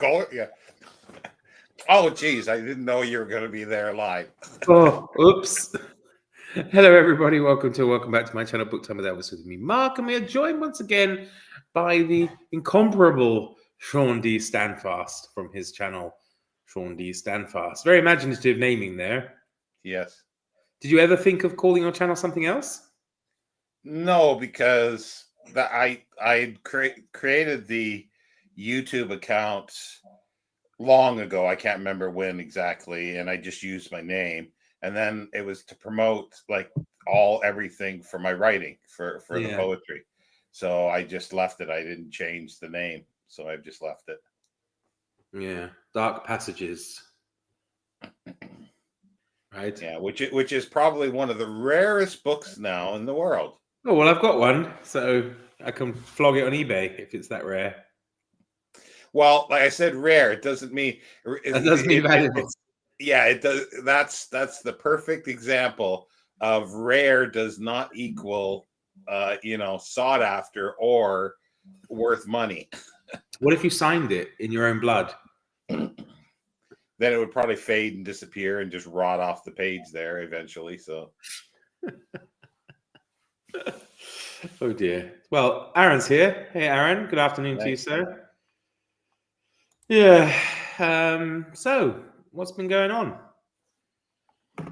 Go, yeah. Oh, geez, I didn't know you were going to be there live. Oh, oops. Hello, everybody. Welcome back to my channel, Book Time with Elvis, with me, Mark, and we are joined once again by the incomparable Shawn D. Standfast from his channel, Shawn D. Standfast. Very imaginative naming there. Yes. Did you ever think of calling your channel something else? No, because I created the YouTube account long ago. I can't remember when exactly, and I just used my name. And then it was to promote like everything for my writing for the poetry. So I just left it. I didn't change the name, so I've just left it. Yeah, Dark Passages. Right. Yeah, which is probably one of the rarest books now in the world. Oh, well, I've got one, so I can flog it on eBay if it's that rare. Well, like I said, rare. It doesn't mean That doesn't mean valuable. Yeah, it does. That's the perfect example of rare does not equal, sought after or worth money. What if you signed it in your own blood? Then it would probably fade and disappear and just rot off the page there eventually. So, oh dear. Well, Aaron's here. Hey, Aaron. Good afternoon to you, sir. Yeah. So, what's been going on?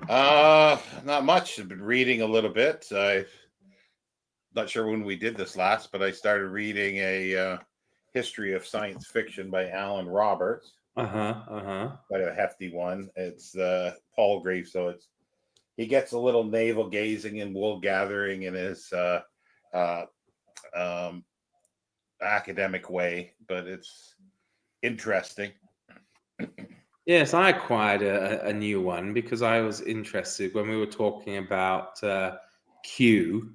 Not much. I've been reading a little bit. I'm not sure when we did this last, but I started reading a history of science fiction by Alan Roberts. Quite a hefty one. It's Palgrave, so he gets a little navel gazing and wool gathering in his academic way, but it's interesting. Yes, I acquired a new one because I was interested when we were talking about Q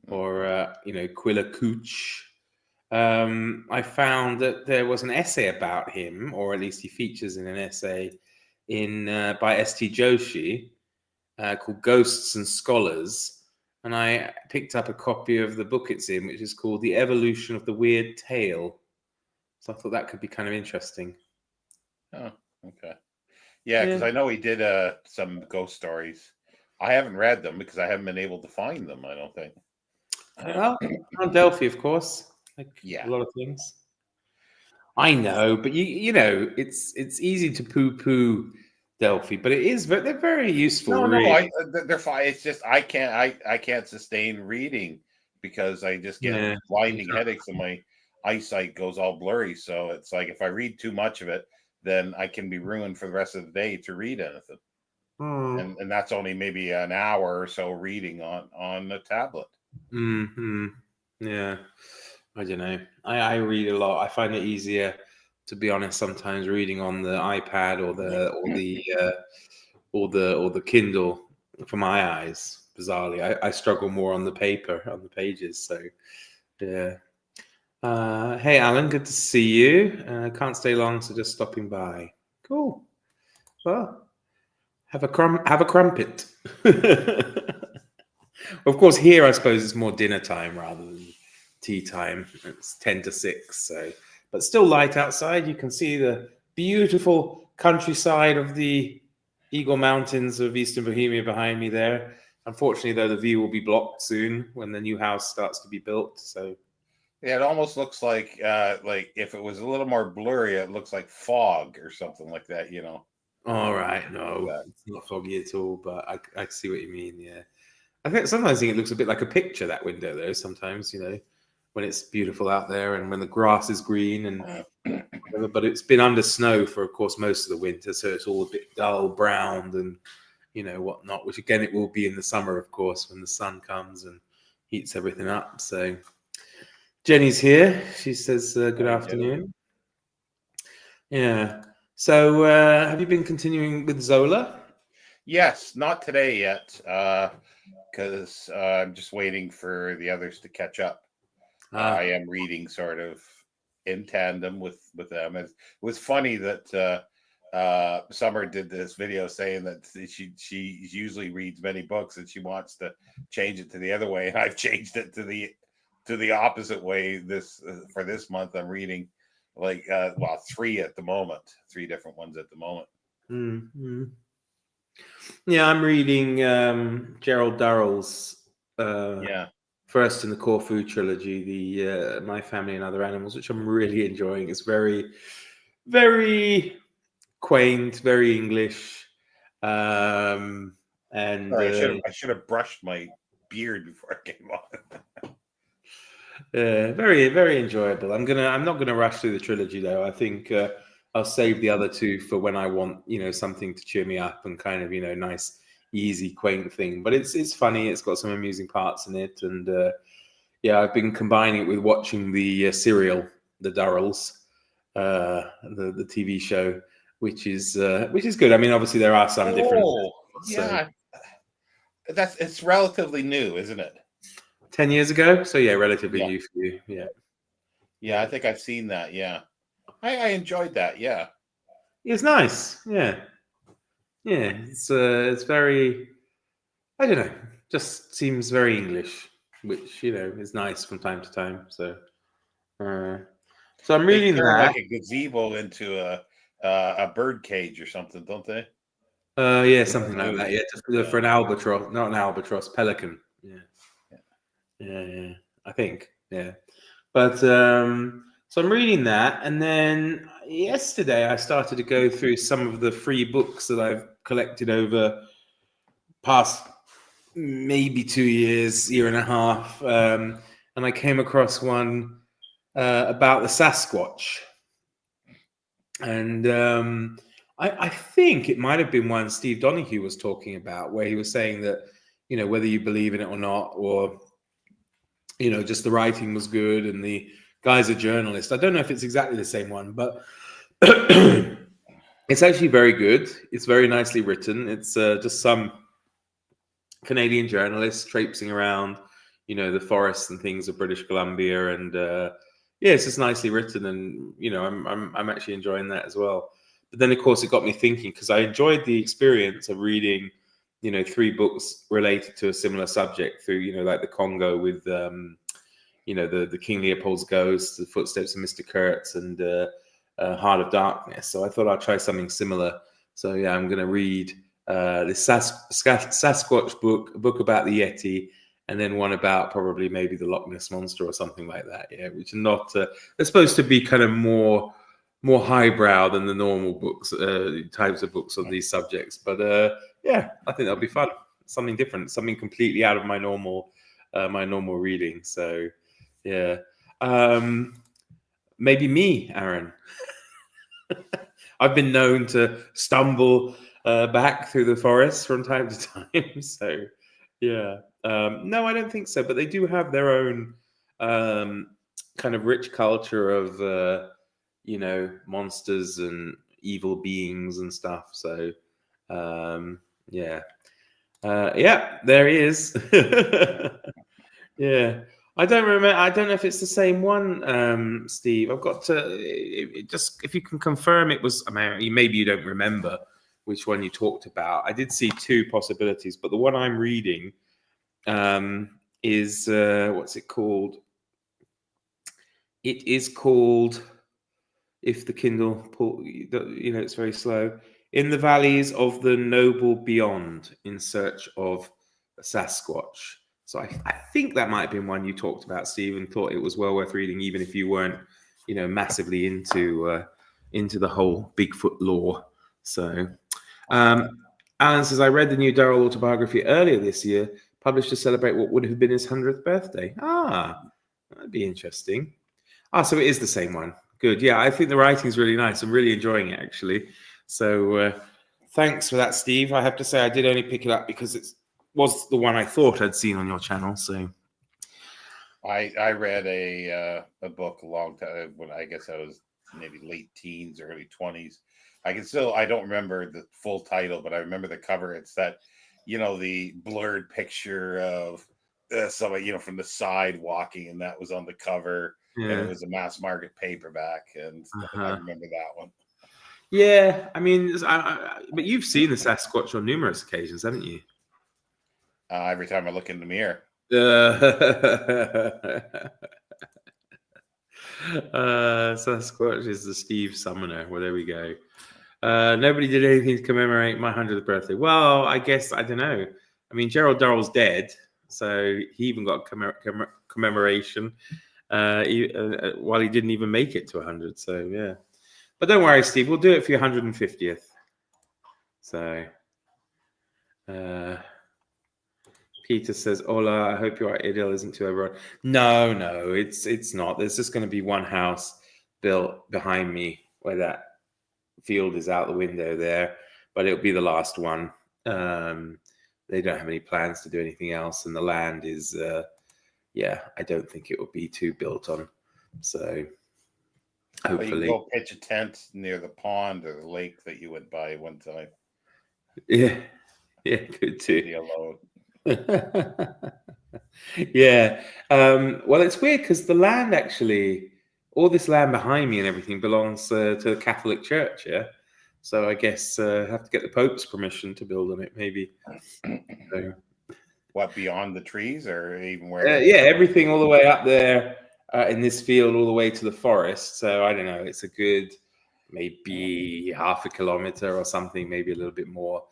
or Quilla Cooch. I found that there was an essay about him, or at least he features in an essay by S.T. Joshi called Ghosts and Scholars. And I picked up a copy of the book it's in, which is called The Evolution of the Weird Tale. So I thought that could be kind of interesting. Oh, okay. Yeah, because I know he did some ghost stories. I haven't read them because I haven't been able to find them, I don't think. Well, on Delphi, of course. Like a lot of things. I know, but you know, it's easy to poo-poo Delphi, but they're very useful. No, they're fine. It's just I can't sustain reading because I just get blinding headaches and my eyesight goes all blurry. So it's like if I read too much of it, then I can be ruined for the rest of the day to read anything. And that's only maybe an hour or so reading on a tablet. Yeah, I don't know. I read a lot. I find it easier, to be honest, sometimes reading on the iPad or the Kindle for my eyes. Bizarrely, I struggle more on the paper, on the pages. So, yeah. Hey, Alan, good to see you. Can't stay long, so just stopping by. Cool. Well, have a crumpet. Of course, here I suppose it's more dinner time rather than tea time. It's 10 to 6, so but still light outside. You can see the beautiful countryside of the Eagle Mountains of Eastern Bohemia behind me there. Unfortunately, though, the view will be blocked soon when the new house starts to be built. So yeah, it almost looks like if it was a little more blurry, it looks like fog or something like that, you know. All right, no, it's not foggy at all, but I see what you mean. Yeah, I think sometimes it looks a bit like a picture, that window, though. Sometimes, you know, when it's beautiful out there and when the grass is green and whatever, but it's been under snow for, of course, most of the winter, so it's all a bit dull brown and, you know, whatnot, which again, it will be in the summer, of course, when the sun comes and heats everything up. So Jenny's here. She says, good afternoon. Yeah. So have you been continuing with Zola? Yes, not today yet, because I'm just waiting for the others to catch up. I am reading sort of in tandem with them. It was funny that Summer did this video saying that she usually reads many books and she wants to change it to the other way, and I've changed it to the opposite way. For this month, I'm reading like three at the moment, 3 different ones at the moment. Mm-hmm. Yeah, I'm reading Gerald Durrell's Yeah. first in the Corfu trilogy, the My Family and Other Animals, which I'm really enjoying. It's very, very quaint, very English, and Sorry, I should have brushed my beard before I came on. very, very enjoyable. I'm not gonna rush through the trilogy though. I think I'll save the other two for when I want, something to cheer me up and kind of, nice, easy, quaint thing. But it's funny. It's got some amusing parts in it, and yeah, I've been combining it with watching the serial, The Durrells, the TV show, which is good. I mean, obviously there are some differences. Oh, So yeah. It's relatively new, isn't it? 10 years ago, so yeah, relatively Yeah. new for you. Yeah, Yeah, I think I've seen that. Yeah. I enjoyed that. Yeah. it's nice. Yeah, it's very. I don't know. Just seems very English, which is nice from time to time. Uh, so I'm They reading turn that. like a gazebo into a bird cage or something, don't they? Yeah, In the something like that. movie. Yeah, Yeah. for an albatross, not an albatross, pelican. Yeah. Yeah. Yeah, I think. Yeah. But so I'm reading that, and then yesterday I started to go through some of the free books that I've collected over past maybe 2 years, year and a half, and I came across one about the Sasquatch, and I think it might have been one Steve Donahue was talking about, where he was saying that whether you believe in it or not, or just the writing was good and the guy's a journalist. I don't know if it's exactly the same one, but it's actually very good. It's very nicely written. It's just some Canadian journalists traipsing around, the forests and things of British Columbia, and yeah, it's just nicely written, and I'm actually enjoying that as well. But then, of course, it got me thinking, because I enjoyed the experience of reading, 3 books related to a similar subject through, like the Congo with, the King Leopold's Ghost, the Footsteps of Mr. Kurtz, and Heart of Darkness. So I thought I'd try something similar. So yeah, I'm going to read this Sasquatch book, a book about the Yeti, and then one about probably maybe the Loch Ness Monster or something like that. Yeah, which are not they're supposed to be kind of more highbrow than the normal books, types of books on these subjects. But yeah, I think that'll be fun. Something different, something completely out of my normal reading. So yeah, maybe me, Aaron. I've been known to stumble back through the forest from time to time. So yeah, no, I don't think so. But they do have their own kind of rich culture of monsters and evil beings and stuff. So yeah, yeah, there he is. Yeah. I don't remember. I don't know if it's the same one, Steve. I've got to just, if you can confirm it was. I mean, maybe you don't remember which one you talked about. I did see 2 possibilities, but the one I'm reading is what's it called? It is called, if the Kindle pull, it's very slow. In the Valleys of the Noble Beyond, in search of a Sasquatch. So I think that might have been one you talked about, Steve, and thought it was well worth reading, even if you weren't, massively into the whole Bigfoot lore. So, Alan says, I read the new Durrell autobiography earlier this year, published to celebrate what would have been his 100th birthday. That'd be interesting. So it is the same one. Good. Yeah, I think the writing is really nice. I'm really enjoying it, actually. So thanks for that, Steve. I have to say I did only pick it up because it was the one I thought I'd seen on your channel. So I read a book a long time when I guess I was maybe late teens, early 20s. I don't remember the full title, but I remember the cover. It's that, the blurred picture of somebody, from the side walking, and that was on the cover, and it yeah. was a mass market paperback, and I remember that one. Yeah, I mean, but you've seen the Sasquatch on numerous occasions, haven't you? Every time I look in the mirror. Sasquatch is the Steve Summoner. Well, there we go. Nobody did anything to commemorate my 100th birthday. Well, I guess, I don't know. I mean, Gerald Durrell's dead, so he even got commemoration while he didn't even make it to 100. So, yeah. But don't worry, Steve. We'll do it for your 150th. So, Peter says, "Hola, I hope your idyll isn't too overrun." No, it's not. There's just going to be one house built behind me where that field is out the window there, but it'll be the last one. They don't have any plans to do anything else, and the land is, I don't think it will be too built on. So hopefully, you can go pitch a tent near the pond or the lake that you went by one time. Yeah, good too. Be alone. Yeah. Well, it's weird because the land actually, all this land behind me and everything belongs to the Catholic Church. Yeah. So I guess have to get the Pope's permission to build on it, maybe. So, what, beyond the trees, or even where? Yeah, everything all the way up there in this field, all the way to the forest. So I don't know. It's a good, maybe half a kilometer or something, maybe a little bit more.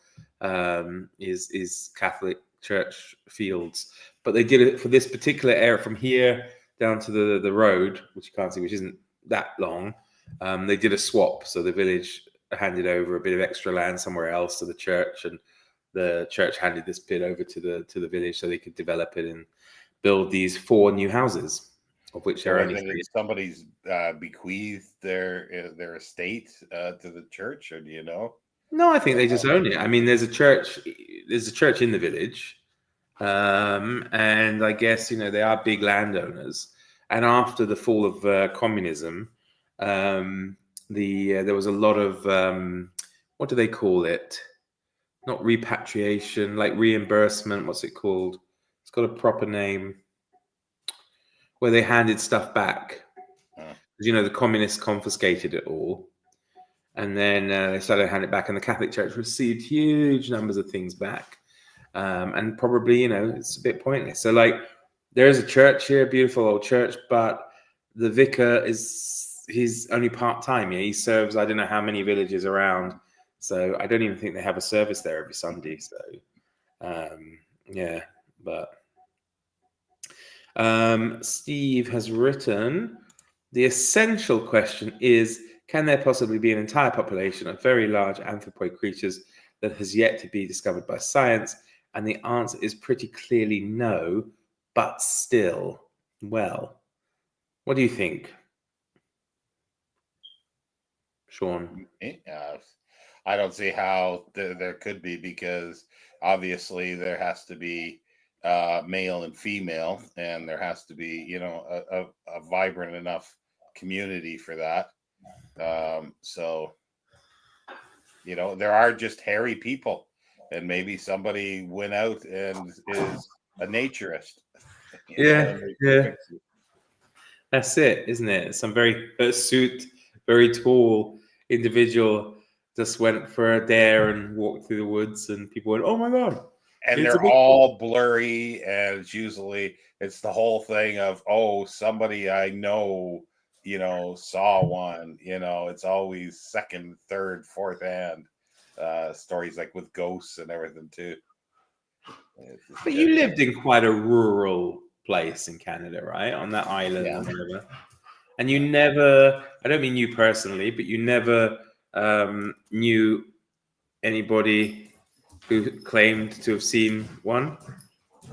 Is Catholic Church fields, but they did it for this particular area from here down to the road, which you can't see, which isn't that long. They did a swap, so the village handed over a bit of extra land somewhere else to the church, and the church handed this bit over to the village so they could develop it and build these 4 new houses, of which there are only 3. Somebody's bequeathed their estate to the church, or do you know? No, I think they just own it. I mean, there's a church in the village, and I guess they are big landowners. And after the fall of communism, there was a lot of what do they call it? Not repatriation, like reimbursement. What's it called? It's got a proper name. Where they handed stuff back. The communists confiscated it all. And then they started to hand it back, and the Catholic Church received huge numbers of things back. And probably, it's a bit pointless. So, there is a church here, beautiful old church, but the vicar he's only part-time. Yeah, he serves, I don't know how many villages around. So I don't even think they have a service there every Sunday. So, but Steve has written, the essential question is, can there possibly be an entire population of very large anthropoid creatures that has yet to be discovered by science? And the answer is pretty clearly no, but still. Well, what do you think, Shawn? I don't see how there could be, because obviously there has to be male and female, and there has to be a vibrant enough community for that. So there are just hairy people, and maybe somebody went out and is a naturist. Yeah. That's it, isn't it? Some very hirsute, very tall individual just went for a dare and walked through the woods, and people went, "Oh my god!" And they're all blurry, and it's the whole thing of, somebody I know, saw one. It's always second, third, fourth hand stories, like with ghosts and everything too. But you lived in quite a rural place in Canada, right? On that island, Yeah. or whatever. And you never, I don't mean you personally, but you never knew anybody who claimed to have seen one?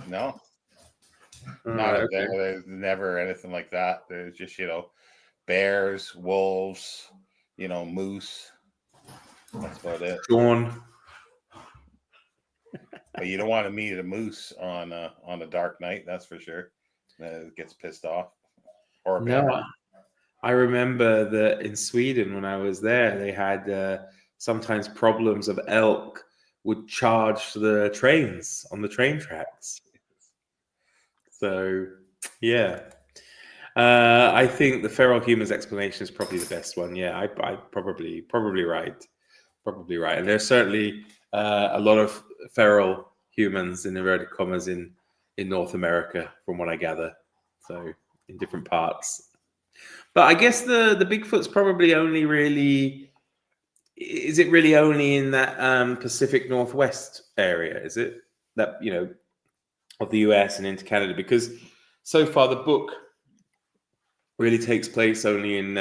No. Not okay. There's never anything like that. There's just, bears, wolves, moose. That's about it. Shawn. But you don't want to meet a moose on a dark night, that's for sure. It gets pissed off. Or a bear. No, I remember that in Sweden when I was there, they had sometimes problems of elk would charge the trains on the train tracks. So, yeah. I think the feral humans explanation is probably the best one. Yeah, I probably right. Probably right. And there's certainly a lot of feral humans, in inverted commas, in North America, from what I gather. So in different parts. But I guess the Bigfoot's probably only really. Is it really only in that Pacific Northwest area? Is it that of the US and into Canada? Because so far the book really takes place only in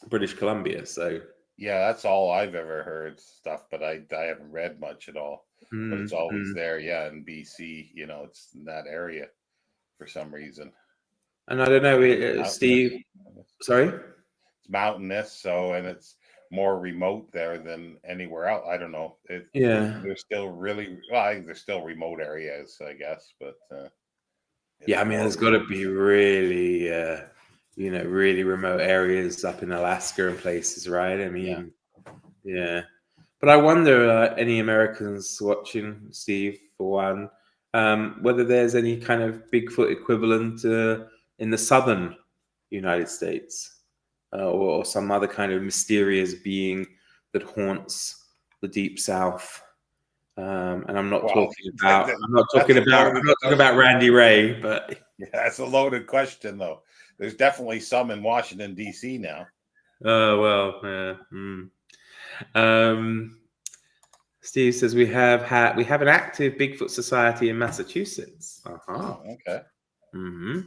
British Columbia. So Yeah, that's all I've ever heard stuff, but I haven't read much at all. But it's always there, yeah, in BC. It's in that area for some reason. And I don't know, Mountainous. Steve. Sorry. It's mountainous, and it's more remote there than anywhere else. I don't know. Yeah. There's still really well. There's still remote areas, I guess, but Yeah, it's I mean, more there's got to be really, really remote areas up in Alaska and places, right? I yeah. mean, yeah. But I wonder, any Americans watching, Steve, for one, whether there's any kind of Bigfoot equivalent in the southern United States, or some other kind of mysterious being that haunts the deep south. And I'm not Well, talking about that's a I'm loaded not talking about question. Randy Ray, but Yeah, that's a loaded question, though. There's definitely some in Washington D.C. now. oh well, yeah. Um, Steve says we have an active Bigfoot society in Massachusetts. Uh-huh. Oh, okay. Mm-hmm.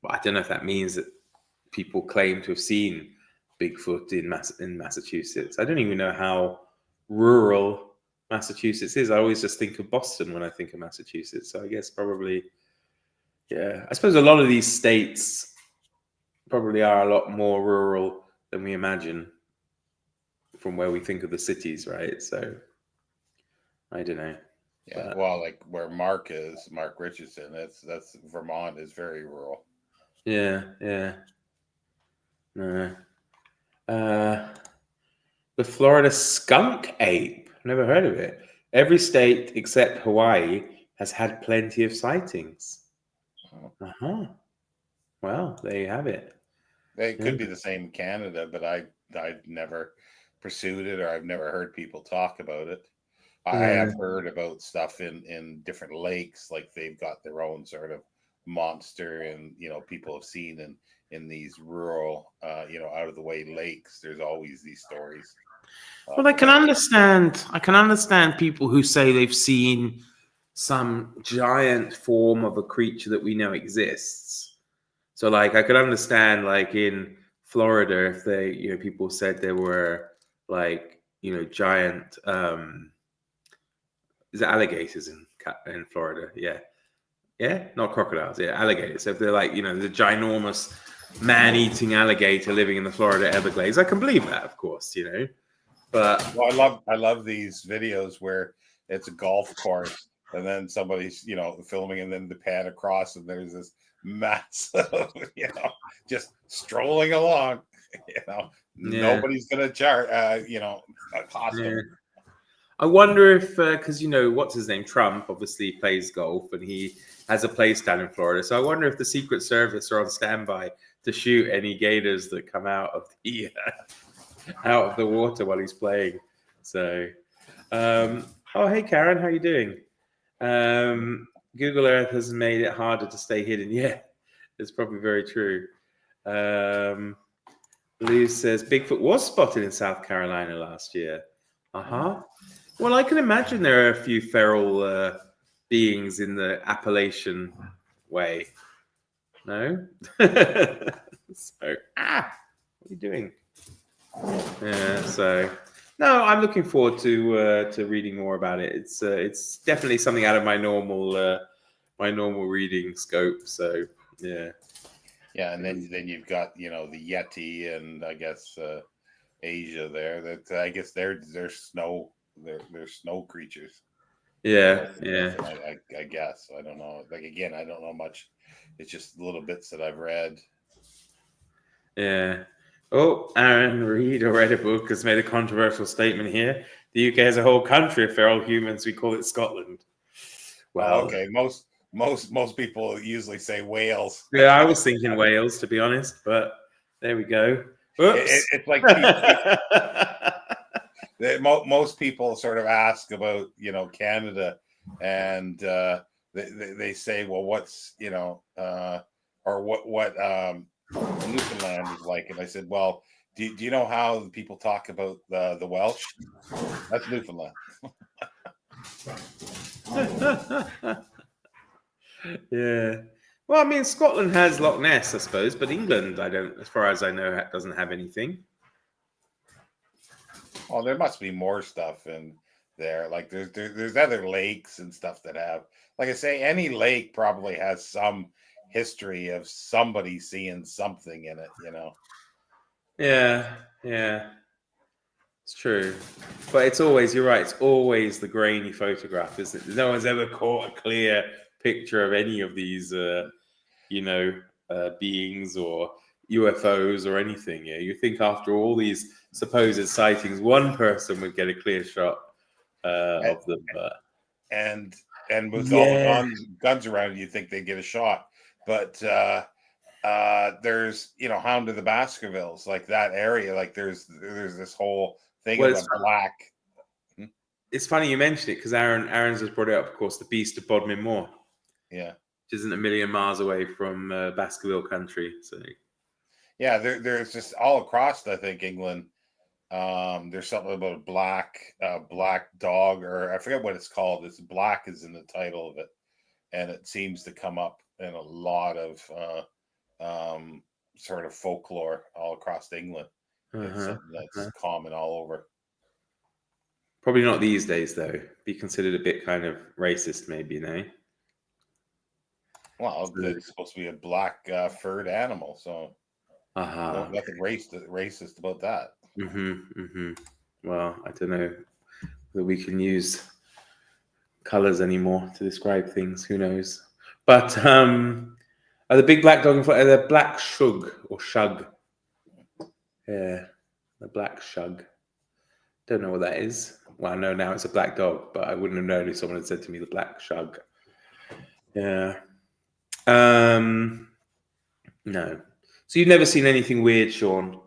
Well, I don't know if that means that people claim to have seen Bigfoot in Massachusetts. I don't even know how rural Massachusetts is. I always just think of Boston when I think of Massachusetts. So I guess probably, yeah. I suppose a lot of these states probably are a lot more rural than we imagine from where we think of the cities, right? So I don't know. Yeah, But well, like where Mark Richardson. That's Vermont is very rural. yeah. No. Uh, the Florida skunk ape. Never heard of it. Every state except Hawaii has had plenty of sightings. Oh. Uh-huh. Well, there you have it. It Yeah. could be the same in Canada, but I've never pursued it, or I've never heard people talk about it. I Yeah. have heard about stuff in different lakes, like they've got their own sort of monster, and people have seen in these rural, out of the way lakes. There's always these stories Well, I talking can about. understand. I can understand people who say they've seen some giant form of a creature that we know exists. So, like, I could understand, like, in Florida, if they, people said there were, like, giant, is it alligators in Florida? Yeah. Yeah. Not crocodiles. Yeah. Alligators. So if they're like, the ginormous man eating alligator living in the Florida Everglades, I can believe that, of course, But Well, I love these videos where it's a golf course, and then somebody's filming, and then the pan across, and there's this massive just strolling along. yeah. Nobody's gonna charge cost Yeah. them. I wonder if, because what's his name, Trump obviously plays golf and he has a place down in Florida. So I wonder if the Secret Service are on standby to shoot any gators that come out of the water while he's playing. So, oh hey Karen, how you doing? Google Earth has made it harder to stay hidden. Yeah, it's probably very true. Lou says Bigfoot was spotted in South Carolina last year. Uh-huh. Well, I can imagine there are a few feral beings in the Appalachian way. No? So, what are you doing? Yeah, so no, I'm looking forward to reading more about it. It's definitely something out of my normal reading scope. So yeah. Yeah, and then you've got the Yeti, and I guess Asia there. That I guess they're snow creatures. Yeah, Most of yeah. them, I guess. I don't know. Like again, I don't know much. It's just little bits that I've read. Yeah. Oh, Aaron Reed, who read a book, has made a controversial statement here. The UK has a whole country of feral humans. We call it Scotland. Oh, Well, okay. Most people usually say Wales. yeah, I was thinking Wales, to be honest, but there we go. Whoops. It's like most people sort of ask about Canada, and they say, well, what's or what Newfoundland is like. And I said, well, do you know how people talk about the Welsh? That's Newfoundland. Yeah. Well, I mean, Scotland has Loch Ness, I suppose, but England, I don't, as far as I know, doesn't have anything. Oh, there must be more stuff in there. Like there's other lakes and stuff that have, like I say, any lake probably has some history of somebody seeing something in it, you know. Yeah, yeah, it's true. But it's always, you're right, it's always the grainy photograph, isn't it? No one's ever caught a clear picture of any of these, beings or UFOs or anything. Yeah, you think after all these supposed sightings, one person would get a clear shot And of them. and with all the Yeah, guns around, you think they get a shot. But there's Hound of the Baskervilles, like that area. Like there's this whole thing well, about black. it's funny you mentioned it because Aaron's just brought it up. Of course, the Beast of Bodmin Moor. Yeah. Which isn't a million miles away from Baskerville country. So Yeah, there's just all across, I think, England. There's something about a black dog, or I forget what it's called. It's black is in the title of it, and it seems to come up in a lot of sort of folklore all across England. It's something that's common all over. Probably not these days, though. Be considered a bit kind of racist, maybe, no? Well, it's supposed to be a black furred animal, so nothing racist about that. Well, I don't know that we can use colors anymore to describe things. Who knows? But the big black dog, the black shug or shug. Yeah, the black shug. Don't know what that is. Well, I know now it's a black dog, but I wouldn't have known if someone had said to me the black shug. Yeah. No. So you've never seen anything weird, Shawn,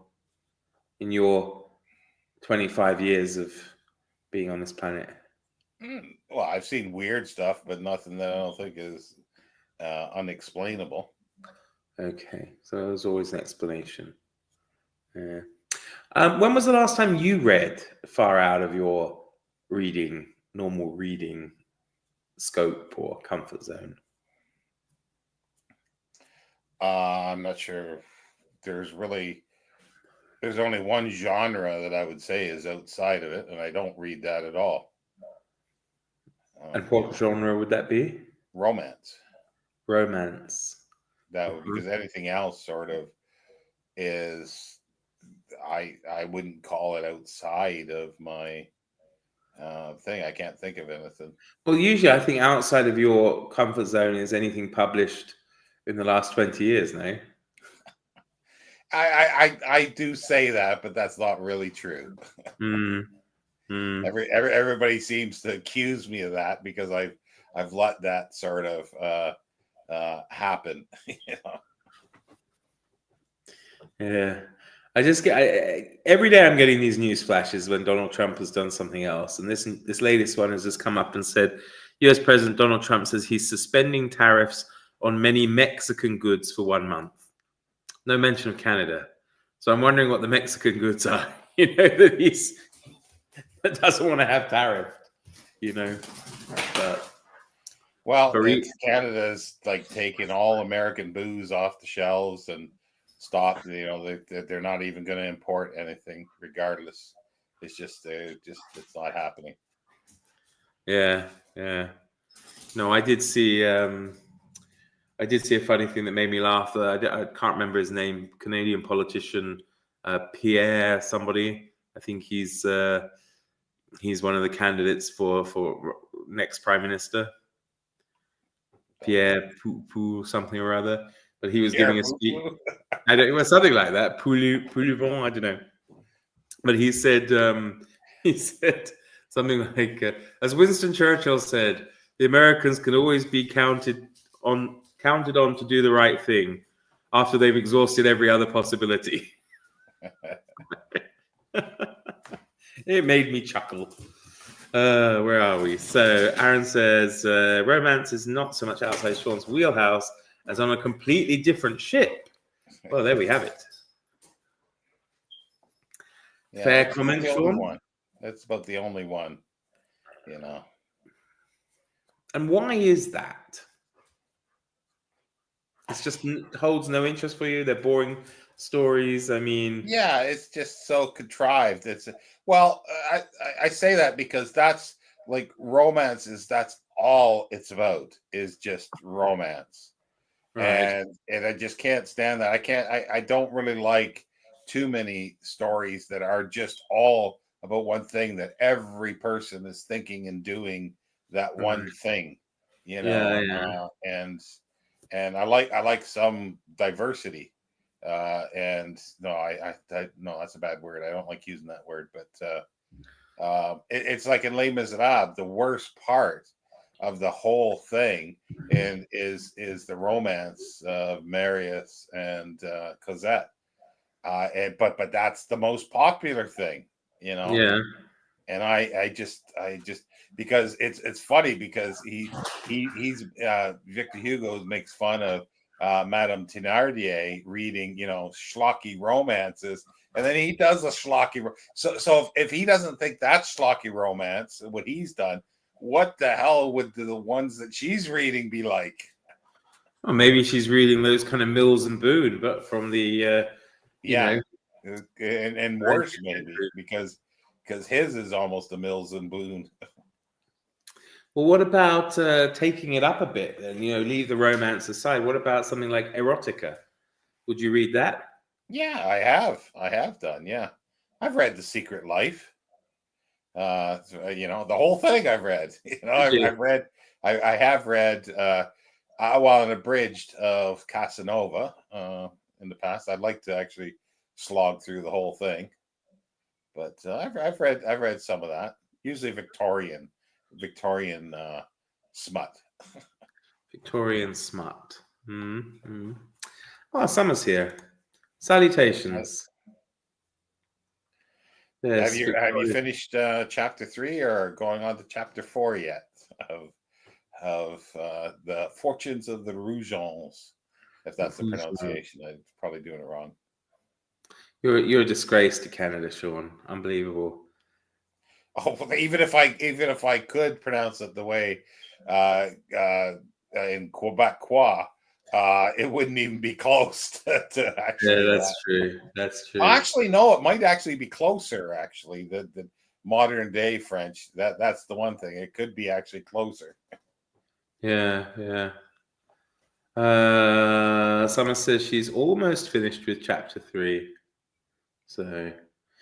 in your 25 years of being on this planet? Well, I've seen weird stuff, but nothing that I don't think is unexplainable. Okay, so there's always an explanation. Yeah. When was the last time you read far out of your normal reading scope or comfort zone? I'm not sure. There's only one genre that I would say is outside of it, and I don't read that at all. And what genre would that be? Romance. Romance. That would, because anything else sort of is, I wouldn't call it outside of my thing. I can't think of anything. Well, usually I think outside of your comfort zone is anything published in the last 20 years, no? I do say that, but that's not really true. Everybody seems to accuse me of that because I've let that sort of happen. Yeah. I just get every day I'm getting these news flashes when Donald Trump has done something else, and this latest one has just come up and said U.S. President Donald Trump says he's suspending tariffs on many Mexican goods for 1 month. No mention of Canada, so I'm wondering what the Mexican goods are. That doesn't want to have tariffed. But It's Canada's like taking all American booze off the shelves and stop. They're not even going to import anything, regardless. It's not happening. Yeah. No, I did see a funny thing that made me laugh. I can't remember his name. Canadian politician Pierre somebody. I think he's one of the candidates for next prime minister. Pierre Pou something or other. But he was giving a speech. It was something like that. Poulivon, I don't know. But he said something like, as Winston Churchill said, the Americans can always be counted on to do the right thing after they've exhausted every other possibility. It made me chuckle. Where are we? So Aaron says, romance is not so much outside Shawn's wheelhouse as on a completely different ship. Well, there we have it. Yeah, Fair that's comment, the only Shawn. one. That's about the only one, you know. And why is that? It's just holds no interest for you. They're boring stories. I mean, Yeah, it's just so contrived. It's well, I say that because that's like romance is that's all it's about is just romance. right. And I just can't stand that. I don't really like too many stories that are just all about one thing that every person is thinking and doing that one Right. thing, Yeah, yeah. and I like some diversity. And no, no, that's a bad word. I don't like using that word, but it's like in Les Miserables, the worst part of the whole thing and is the romance of Marius and Cosette. But that's the most popular thing, you know. Yeah. And I just because it's funny because he's Victor Hugo makes fun of Madame Thénardier reading, schlocky romances, and then he does a schlocky. So if he doesn't think that's schlocky romance, what he's done, what the hell would the ones that she's reading be like? Or maybe she's reading those kind of Mills and Boone, but from the you Yeah, know, and worse 19th maybe century. because his is almost a Mills and Boone. Well, what about taking it up a bit then? Leave the romance aside. What about something like erotica? Would you read that? Yeah, I have done. Yeah, I've read The Secret Life. The whole thing I've read. Did you? I've read. I have read. While an abridged of Casanova in the past. I'd like to actually slog through the whole thing, but I've read some of that. Usually Victorian smut. Victorian smut. Mm-hmm. Oh, summer's here. Salutations. Have Yes, you Victoria. finished chapter 3 or going on to chapter 4 yet of the Fortunes of the Rougens? If that's the pronunciation, I'm probably doing it wrong. You're a disgrace to Canada, Shawn. Unbelievable. Oh, well, even if I could pronounce it the way in Quebecois, it wouldn't even be close to Yeah, actually that's that. true. That's true. Actually, no, it might actually be closer. Actually, the modern day French. That's the one thing. It could be actually closer. Yeah, yeah. Summer says she's almost finished with chapter 3. So,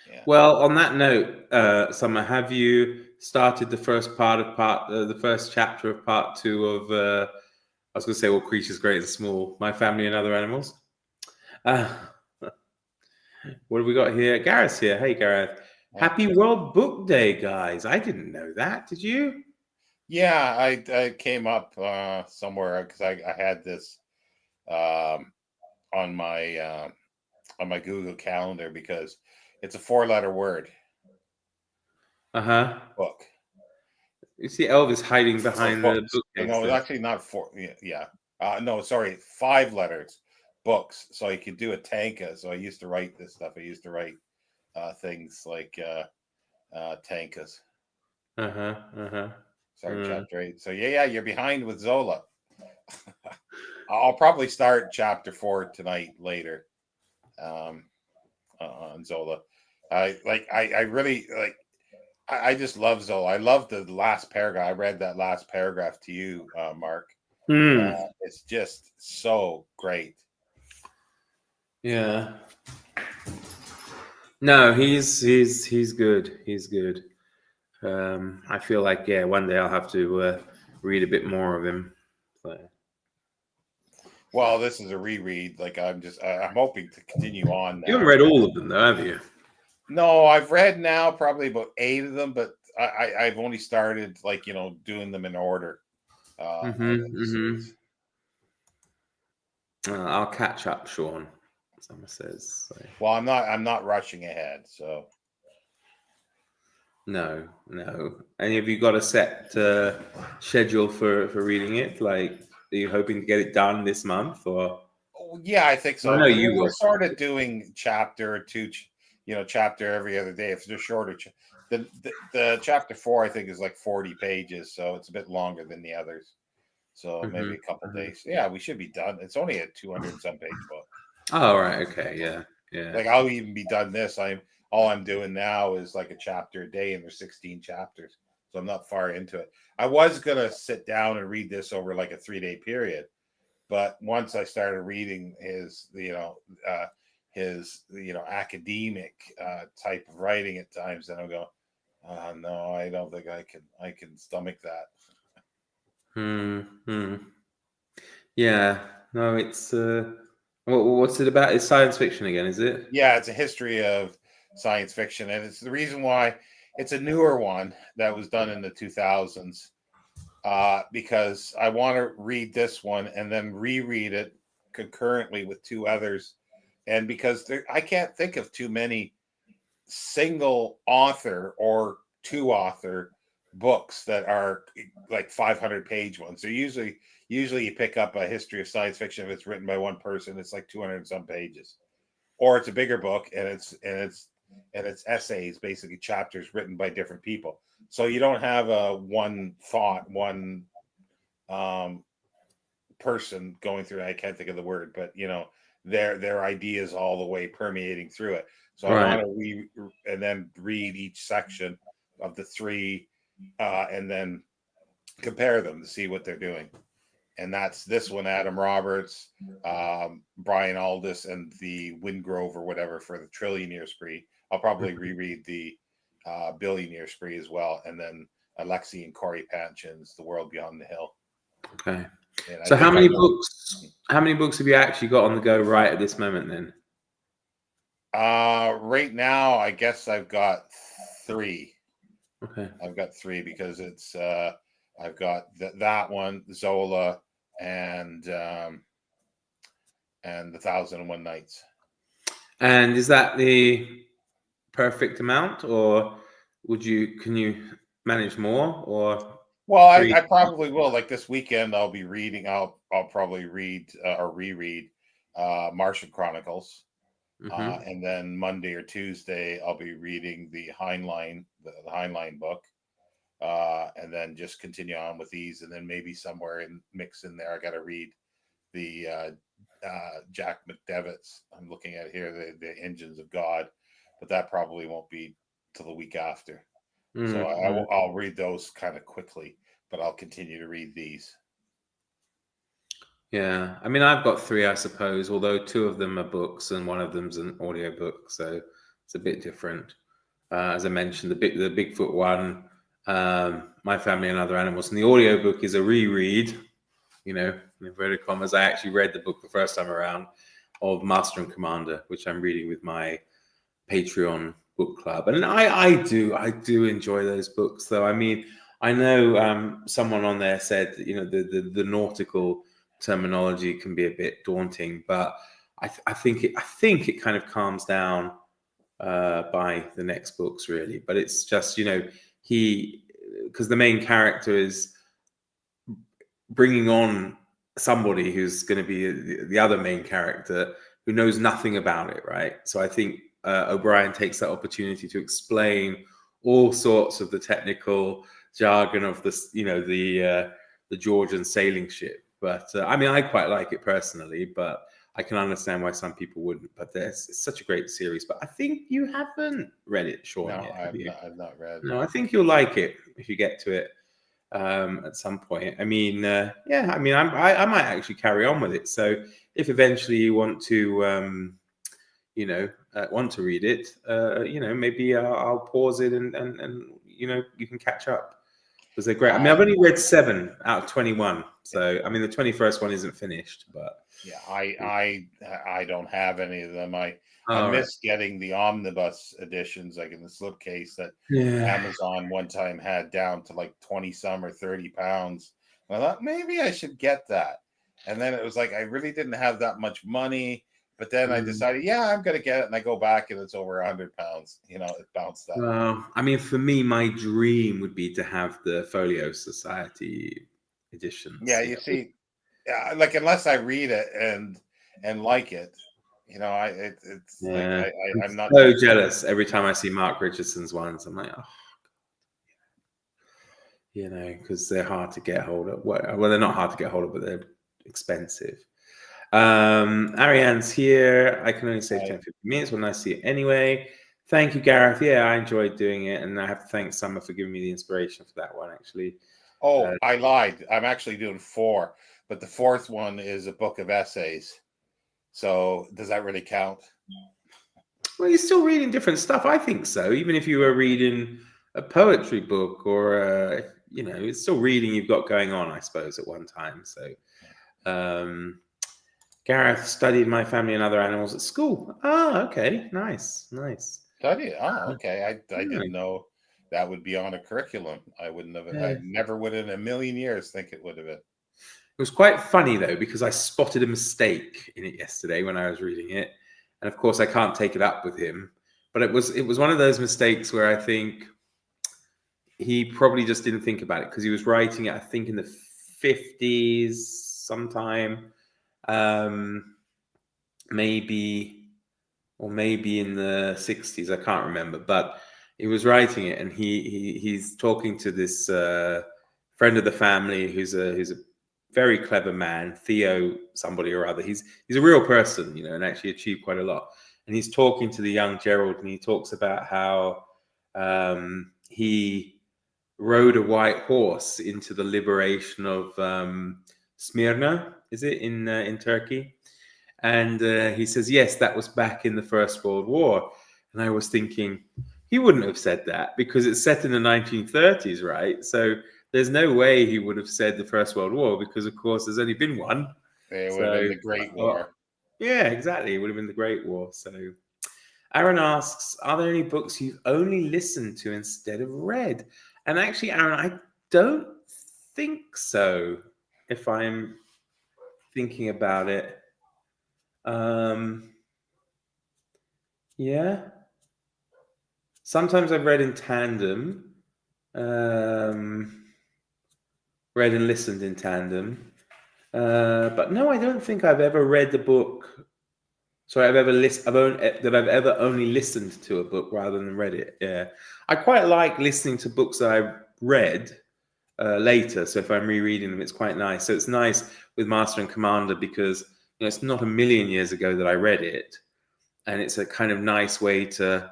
Yeah. well, on that note, Summer, have you started the first the first chapter of part 2 of? I was going to say, "All creatures great and small: My family and other animals." Uh, what have we got here? Gareth's here. Hey, Gareth. Happy World Book Day, guys. I didn't know that. Did you? Yeah, I came up somewhere because I had this um, on my Google Calendar because it's a 4-letter word, Uh-huh. book. You see Elvis hiding Or behind the books. bookcase No, it's there. actually not 4. Yeah, yeah. No, sorry, 5 letters. Books. So you could do a tanka. So I used to write this stuff. I used to write things like tankas. Uh-huh. Uh-huh. Sorry, chapter 8. So yeah, you're behind with Zola. I'll probably start chapter 4 tonight later. Um, on Zola. I really like. I just love Zola. I love the last paragraph. I read that last paragraph to you, Mark. Hmm. It's just so great. Yeah. No, he's good. He's good. I feel like one day I'll have to read a bit more of him. So. Well, this is a reread. Like I'm hoping to continue on You haven't now. read all of them, though, have you? No, I've read now probably about 8 of them, but I've only started doing them in order. Mm-hmm. The Mm-hmm. series. I'll catch up, Shawn. Summer says. So. Well, I'm not rushing ahead. So No, no. And have you got a set schedule for reading it? Like, are you hoping to get it done this month or? Yeah, I think I so. know Because you we're will. sort of doing chapter or two, chapter every other day. If they're shorter, the chapter 4 I think is like 40 pages, so it's a bit longer than the others. So Hmm. maybe a couple days. Yeah, we should be done. It's only a 200 and some page book. Oh, right. Okay. Yeah. Yeah. Like I'll even be done this. All I'm doing now is like a chapter a day, and there's 16 chapters, so I'm not far into it. I was gonna sit down and read this over like a 3-day period, but once I started reading his academic type of writing at times, then I'll go, no, I don't think I can stomach that. Hmm. Yeah. No, it's what's it about? It's science fiction again, is it? Yeah, it's a history of science fiction, and it's the reason why it's a newer one that was done in the 2000s. Because I want to read this one and then reread it concurrently with two others, and because I can't think of too many single author or two author books that are like 500-page ones. So usually you pick up a history of science fiction if it's written by one person, it's like 200 and some pages, or it's a bigger book and it's essays, basically chapters written by different people. So you don't have a one thought, one um, person going through. I can't think of the word, but their ideas all the way permeating through it. So I Right. want to and then read each section of the three, and then compare them to see what they're doing. And that's this one: Adam Roberts, Brian Aldiss, and the Wingrove or whatever for the Trillionaire Spree. I'll probably reread the Billionaire Spree as well, and then Alexei and Corey Patchin's The World Beyond the Hill. Okay. And I So how think many books? How many books have you actually got on the go right at this moment? Then. right now, I guess I've got 3. Okay. I've got 3 because it's I've got that one, Zola, and the 1001 Nights. And is that the perfect amount, or can you manage more, or Well, I, 3? I probably will. Like this weekend, I'll be reading. I'll probably read or reread Martian Chronicles, Mm-hmm. and then Monday or Tuesday I'll be reading the Heinlein book, and then just continue on with these, and then maybe somewhere in mix in there I got to read the Jack McDevitt's. I'm looking at here the Engines of God, but that probably won't be till the week after. So Mm-hmm. I'll read those kind of quickly, but I'll continue to read these. Yeah, I mean, I've got 3, I suppose, although 2 of them are books and one of them's an audiobook, so it's a bit different. As I mentioned, the Bigfoot one, My Family and Other Animals, and the audiobook is a reread. In inverted commas, I actually read the book the first time around of Master and Commander, which I'm reading with my Patreon book club, and I do enjoy those books. Though I mean, I know someone on there said that, the nautical terminology can be a bit daunting, but I think it kind of calms down by the next books, really. But it's just because the main character is bringing on somebody who's going to be the other main character who knows nothing about it, right? So I think O'Brien takes that opportunity to explain all sorts of the technical jargon of this, the Georgian sailing ship. But I mean, I quite like it personally, but I can understand why some people wouldn't. But it's such a great series. But I think you haven't read it, Shawn, No, yet, have you? I've not read. No, I think you'll like it if you get to it at some point. I mean, yeah, I mean, I might actually carry on with it. So if eventually you want to, want to read it, maybe I'll pause it and you can catch up because they're great. I mean, I've only read 7 out of 21. So I mean, the 21st one isn't finished, but Yeah, I don't have any of them. I all right. miss getting the omnibus editions, like in the slipcase that Yeah. Amazon one time had down to like 20 some or 30 pounds. And I thought maybe I should get that. And then it was like I really didn't have that much money. But then I decided, yeah, I'm gonna get it, and I go back and it's over 100 pounds. It bounced up. Well, I mean, for me, my dream would be to have the Folio Society editions. Yeah, you see, yeah, like unless I read it and and like it. It's like Yeah, I'm I'm not so that. jealous every time I see Mark Richardson's ones. I'm like, oh, because they're hard to get hold of. Well, they're not hard to get hold of, but they're expensive. Ariane's here. I can only save 10-15 minutes when I see it anyway. Thank you, Gareth. Yeah, I enjoyed doing it, and I have to thank Summer for giving me the inspiration for that one, actually. Oh, I lied. I'm actually doing 4, but the 4th one is a book of essays. So does that really count? Well, you're still reading different stuff. I think so. Even if you were reading a poetry book or, it's still reading you've got going on, I suppose, at one time. So, Gareth studied My Family and Other Animals at school. Ah, okay. Nice. Study it. Oh, okay. I Yeah. didn't know that would be on a curriculum. I wouldn't have. Yeah. I never would in a million years think it would have been. It was quite funny though, because I spotted a mistake in it yesterday when I was reading it, and of course I can't take it up with him. But it was one of those mistakes where I think he probably just didn't think about it because he was writing it, I think, in the 50s sometime, maybe in the 60s. I can't remember, but he was writing it, and he's talking to this friend of the family who's a very clever man, Theo somebody or other. He's a real person, and actually achieved quite a lot. And he's talking to the young Gerald, and he talks about how he rode a white horse into the liberation of Smyrna. Is it in Turkey? And he says, yes, that was back in the First World War. And I was thinking, he wouldn't have said that because it's set in the 1930s, right? So there's no way he would have said the First World War because, of course, there's only been one. It would have So, been the Great War. yeah, exactly. It would have been the Great War. So Aaron asks, are there any books you've only listened to instead of read? And actually, Aaron, I don't think so, if I'm thinking about it. Yeah. Sometimes I've read in tandem, read and listened in tandem. But no, I don't think I've ever read the book. Sorry, I've ever only listened to a book rather than read it. Yeah, I quite like listening to books that I've read later. So if I'm rereading them, it's quite nice. So it's nice with Master and Commander because it's not a million years ago that I read it, and it's a kind of nice way to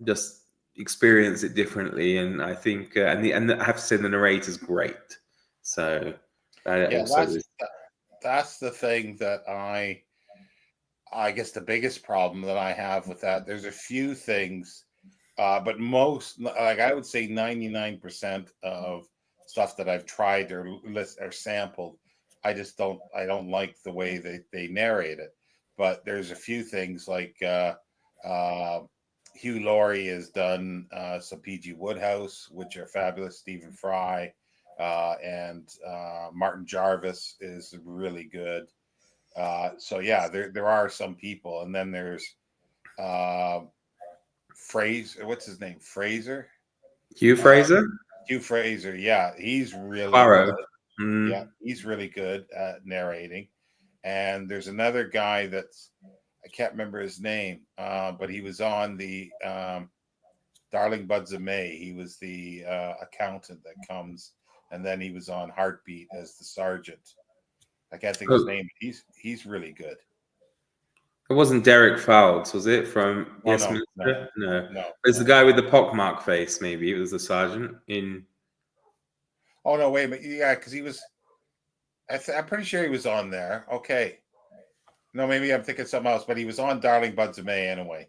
just experience it differently. And I think, and I have to say, the narrator's great. So that Yeah, also is. that's the thing that I guess the biggest problem that I have with that. There's a few things, but most, like I would say, 99% of stuff that I've tried or sampled, I don't like the way they narrate it. But there's a few things like uh, Hugh Laurie has done some P.G. Woodhouse, which are fabulous. Stephen Fry and Martin Jarvis is really good. So yeah, there are some people, and then there's uh, Fraser. What's his name? Fraser. Hugh Uh, Fraser? Hugh Fraser. Yeah, he's really good. Poirot. Yeah, he's really good at narrating. And there's another guy that's I can't remember his name, but he was on the Darling Buds of May. He was the accountant that comes, and then he was on Heartbeat as the sergeant. I can't think of his Oh, name. He's really good. it wasn't Derek Fowles, was it? From Oh Yes no, no, Minister? No. no, It's the no. guy with the pockmark face, maybe. It was the sergeant in. Oh no, wait a minute. Yeah, because he was. I'm pretty sure he was on there. Okay. No, maybe I'm thinking something else, but he was on Darling Buds of May anyway,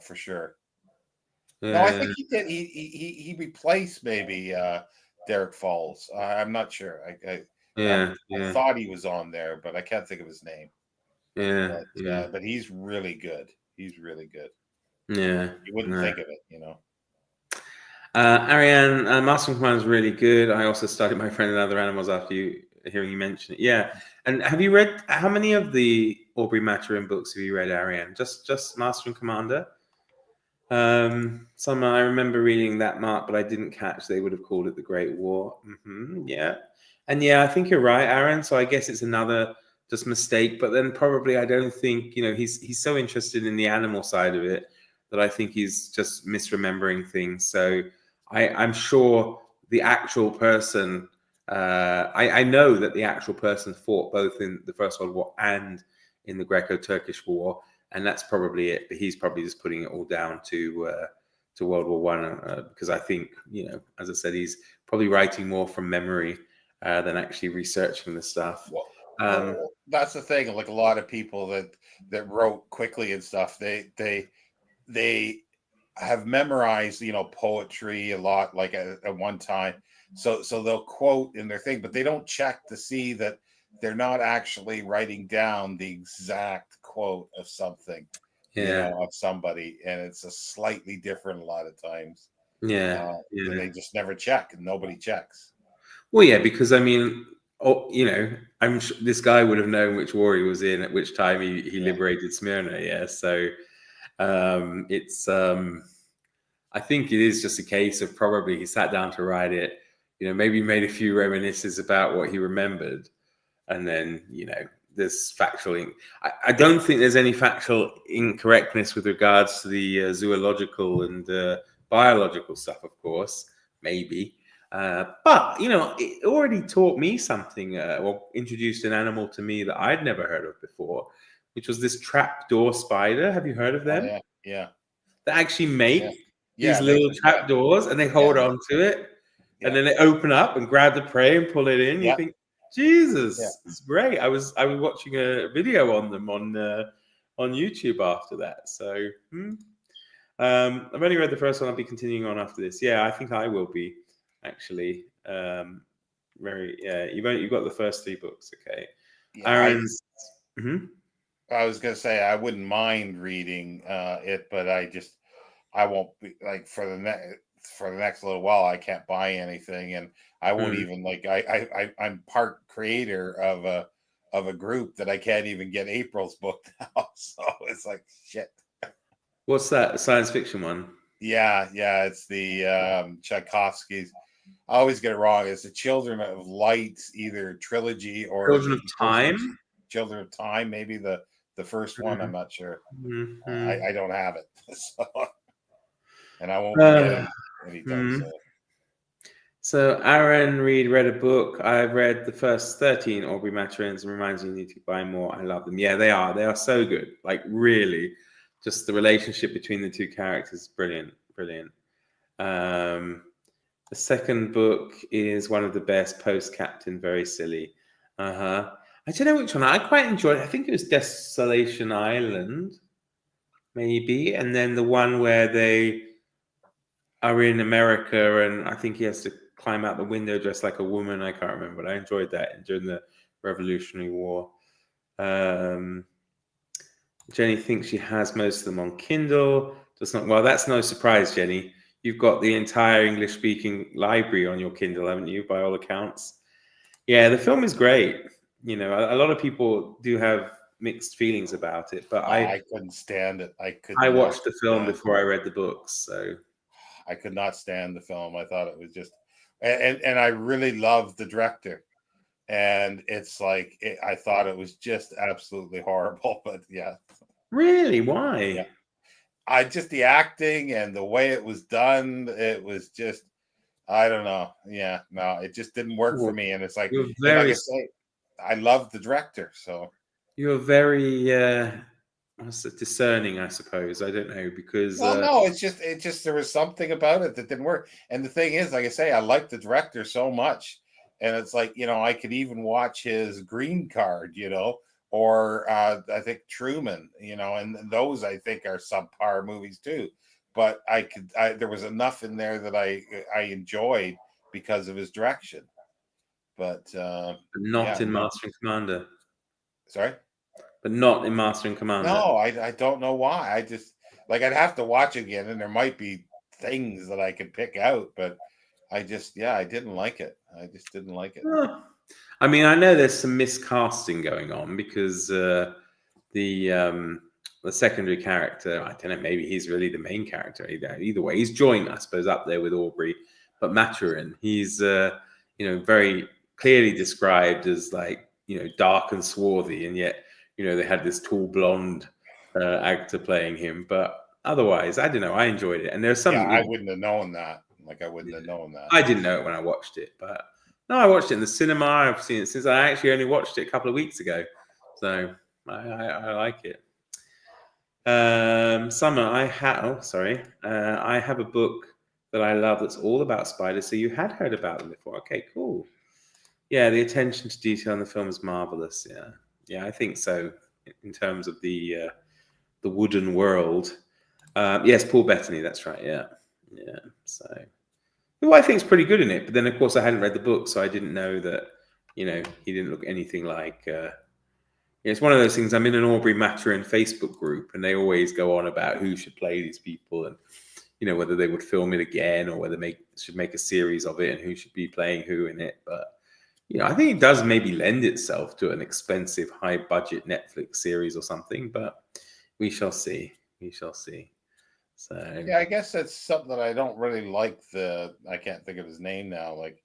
for sure. No, I think he did. He replaced maybe Derek Falls. I'm not sure. I Yeah. thought he was on there, but I can't think of his name. Yeah. Yeah. But he's really good. He's really good. Yeah. You wouldn't No. think of it. Ariane, Master Command is really good. I also studied My Friend and Other Animals after hearing you mention it. Yeah. And have you read, how many of the Aubrey Maturin books have you read, Ariane? Just Master and Commander? Some I remember reading that, Mark, but I didn't catch they would have called it the Great War. Yeah. And yeah, I think you're right, Aaron. So I guess it's another just mistake. But then probably I don't think, he's so interested in the animal side of it that I think he's just misremembering things. So I'm sure the actual person, I know that the actual person fought both in the First World War and in the Greco-Turkish War, and that's probably it. But he's probably just putting it all down to World War One, because I think, as I said, he's probably writing more from memory than actually researching the stuff. Well, that's the thing. Like a lot of people that wrote quickly and stuff, they have memorized, poetry a lot, like at one time. So they'll quote in their thing, but they don't check to see that they're not actually writing down the exact quote of something, of somebody, and it's a slightly different a lot of times. Yeah. And they just never check, and nobody checks. Well, yeah, because I mean, I'm sure this guy would have known which war he was in at which time he liberated Smyrna. Yeah, so it's I think it is just a case of probably he sat down to write it, maybe made a few reminiscences about what he remembered, and then there's factual. I don't think there's any factual incorrectness with regards to the zoological and biological stuff, of course, maybe. But it already taught me something, or introduced an animal to me that I'd never heard of before, which was this trapdoor spider. Have you heard of them? Oh, yeah. That actually make these they little trapdoors, and they hold on to it, and then they open up and grab the prey and pull it in. You think, Jesus, it's great. I was watching a video on them on YouTube after that. So I've only read the first one. I'll be continuing on after this. Yeah, I think I will be actually. You've got the first 3 books. Okay. Aaron's. I was gonna say I wouldn't mind reading it, but I won't be like for the next little while. I can't buy anything, and I won't even I'm part creator of a group that I can't even get April's book now. So it's like shit. What's that? Science fiction one? Yeah, it's the Tchaikovsky's. I always get it wrong. It's the Children of Light, either trilogy or Children of Time. Children of Time, maybe the first one. I'm not sure. I don't have it, so, and I won't get it anytime soon. So Aaron Reed read a book. I've read the first 13 Aubrey Maturins and reminds me you need to buy more. I love them. Yeah, they are. They are so good. Like really, just the relationship between the 2 characters, brilliant. The second book is one of the best, Post Captain, very silly. I don't know which one. I quite enjoyed it. I think it was Desolation Island, maybe. And then the one where they are in America and I think he has to climb out the window dressed like a woman. I can't remember, but I enjoyed that during the Revolutionary War. Jenny thinks she has most of them on Kindle. Does not. Well, that's no surprise, Jenny. You've got the entire English-speaking library on your Kindle, haven't you? By all accounts. Yeah, the film is great. A lot of people do have mixed feelings about it, but I couldn't stand it. I watched the film before I read the books, so I could not stand the film. I thought it was just, and I really loved the director, and it's like I thought it was just absolutely horrible. But yeah, really, why? Yeah. I just the acting and the way it was done. It was just, I don't know. Yeah, no, it just didn't work for me. And it's like, like I say, I love the director, so you're very discerning, I suppose. I don't know because. Well, no, it's just there was something about it that didn't work. And the thing is, like I say, I like the director so much, and it's like I could even watch his Green Card, or I think Truman, and those I think are subpar movies too. But there was enough in there that I enjoyed because of his direction. But not in Master and Commander. Sorry? But not in Master and Commander. No, I don't know why. I just I'd have to watch again, and there might be things that I could pick out, but I didn't like it. I just didn't like it. I mean, I know there's some miscasting going on because the secondary character, I don't know, maybe he's really the main character. Either way, he's joined, I suppose, up there with Aubrey. But Maturin, he's very clearly described as like dark and swarthy, and yet they had this tall blonde actor playing him. But otherwise, I don't know. I enjoyed it, and there's some. Yeah, I wouldn't have known that. Like, I wouldn't have known that. I didn't know it when I watched it, but no, I watched it in the cinema. I've seen it since I actually only watched it a couple of weeks ago, so I like it. Summer, I have a book that I love that's all about spiders. So you had heard about them before. Okay, cool. Yeah, the attention to detail in the film is marvelous. Yeah, I think so. In terms of the wooden world, yes, Paul Bettany. That's right. Yeah. So, who I think is pretty good in it. But then, of course, I hadn't read the book, so I didn't know that. He didn't look anything like. It's one of those things. I'm in an Aubrey Maturin Facebook group, and they always go on about who should play these people, and whether they would film it again or whether should make a series of it, and who should be playing who in it. But I think it does maybe lend itself to an expensive, high-budget Netflix series or something. But we shall see. So yeah, I guess that's something that I don't really like. I can't think of his name now. Like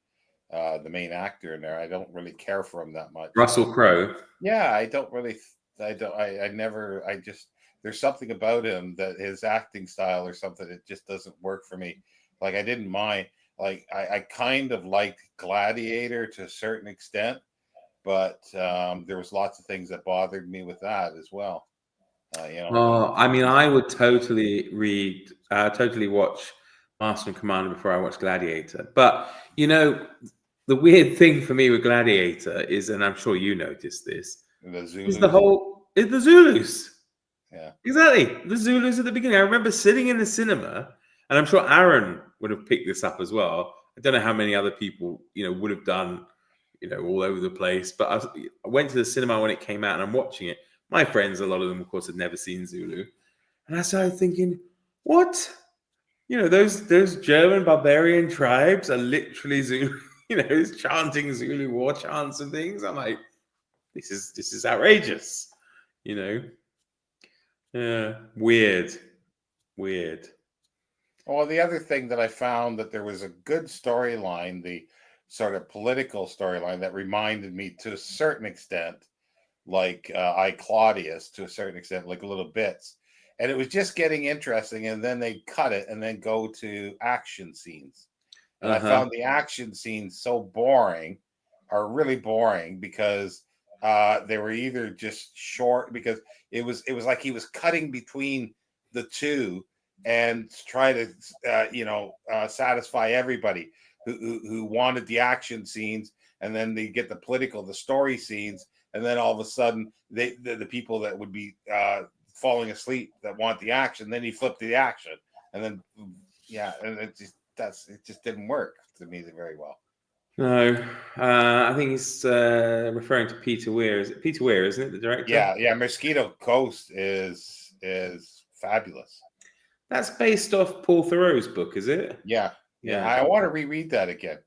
the main actor in there, I don't really care for him that much. Russell Crowe. Yeah, I don't really. I don't. I never. I just. There's something about him that his acting style or something. It just doesn't work for me. Like, I didn't mind. Like, I kind of liked Gladiator to a certain extent, but there was lots of things that bothered me with that as well. Well, I mean, I would totally watch Master and Commander before I watch Gladiator. But the weird thing for me with Gladiator is, and I'm sure you noticed this, is the Zulus. Yeah, exactly, the Zulus at the beginning. I remember sitting in the cinema, and I'm sure Aaron would have picked this up as well. I don't know how many other people would have done, all over the place. But I went to the cinema when it came out, and I'm watching it. My friends, a lot of them, of course, had never seen Zulu. And I started thinking, what? Those German barbarian tribes are literally Zulu, chanting Zulu war chants and things. I'm like, this is outrageous. Weird. Well, the other thing that I found that there was a good storyline, the sort of political storyline that reminded me to a certain extent, like I Claudius to a certain extent, like little bits. And it was just getting interesting. And then they cut it and then go to action scenes. And I found the action scenes so boring, or really boring, because they were either just short, because it was like he was cutting between the two and try to satisfy everybody who wanted the action scenes, and then they get the story scenes, and then all of a sudden the people that would be falling asleep that want the action, then he flipped the action, and then and it just didn't work to me very well. No, I think he's referring to Peter Weir. Is it Peter Weir, isn't it, the director? Yeah. Mosquito Coast is fabulous. That's based off Paul Theroux's book, is it? Yeah. I want to reread that again.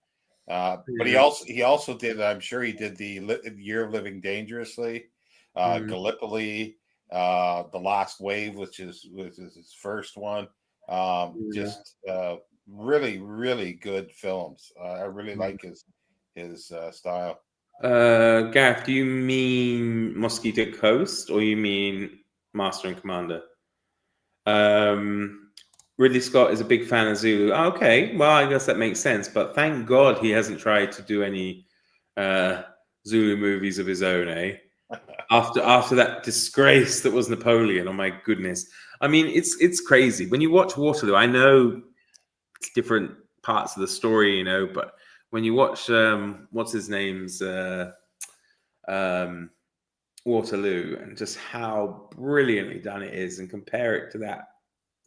But he also did. I'm sure he did the Year of Living Dangerously, Gallipoli, The Last Wave, which is his first one. Just really, really good films. I really like his style. Gareth, do you mean Mosquito Coast or you mean Master and Commander? Ridley Scott is a big fan of Zulu. Oh, okay, well, I guess that makes sense. But thank God he hasn't tried to do any Zulu movies of his own, eh? After that disgrace that was Napoleon. Oh my goodness! I mean, it's crazy when you watch Waterloo. I know it's different parts of the story, but when you watch what's his name's Waterloo, and just how brilliantly done it is, and compare it to that